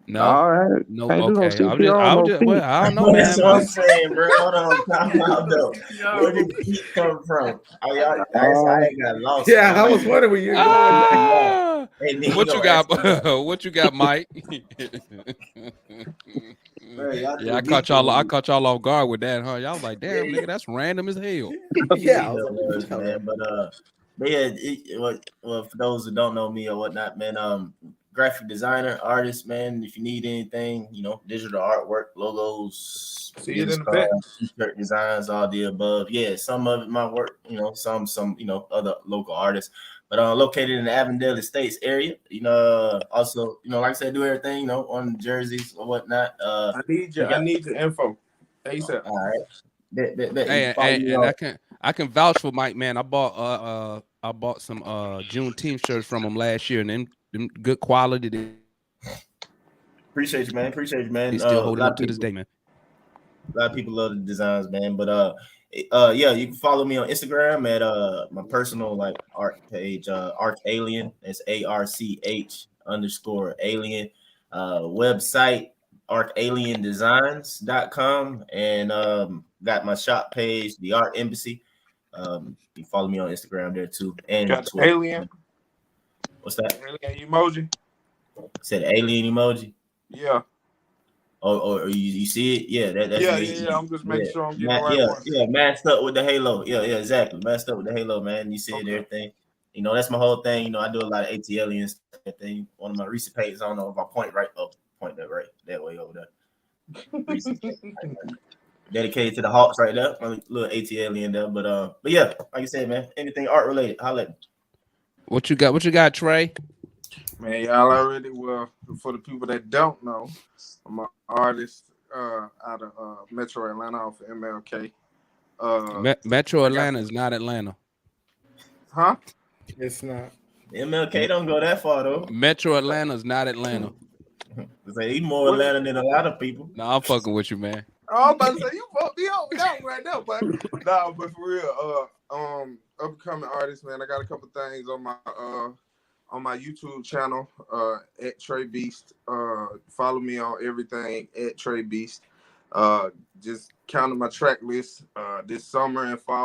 No, all right. No, Can't okay. I don't know, man. That's what I'm saying, bro. Hold on, time out though. Where did the heat come from? I ain't got lost. Yeah, I was wondering where you're going. What you got? What you got, Mike? Yeah, I caught y'all off guard with that, huh? Y'all was like, damn, nigga, that's random as hell. Yeah, man. But yeah, well, for those who don't know me or whatnot, man, graphic designer, artist, man. If you need anything, digital artwork, logos, see it in the back. T-shirt designs, all the above. Yeah, some of it my work, some other local artists. But located in the Avondale Estates area, also, like I said, do everything, on jerseys or whatnot. I need your info. ASAP. All right. And I can vouch for Mike, man. I bought some Juneteenth shirts from him last year, and them good quality. Appreciate you, man. He's still holding up to this day, man. A lot of people love the designs, man. But yeah, you can follow me on Instagram at my personal art page, Arch Alien. It's ARCH_alien. Website archaliendesigns.com, and got my shop page, the Art Embassy. You follow me on Instagram there too. And got the alien. What's that? Alien emoji. Said alien emoji. Yeah. Or you see it? Yeah, that's yeah. I'm just making sure I'm getting the right one. Yeah, masked up with the halo. Yeah, exactly. Masked up with the halo, man. You see it, everything. That's my whole thing. I do a lot of ATL and stuff. One of my recent pages, I don't know if I point that right that way over there. Dedicated to the Hawks right there. A little ATL in there, but yeah, like I said, man, anything art related, holla at me. What you got, Trey? Man, y'all already for the people that don't know, I'm an artist, out of Metro Atlanta off of MLK. Metro Atlanta is not Atlanta. Huh? It's not. MLK don't go that far though. Metro Atlanta is not Atlanta. He's more Atlanta than a lot of people. No, I'm fucking with you, man. Oh, I'm about to say you fucked me up with that one right now, but no, but for real, upcoming artist, man. I got a couple things on my YouTube channel, at TRAE Beast. Follow me on everything at TRAE Beast. Just counting my track list this summer and fall.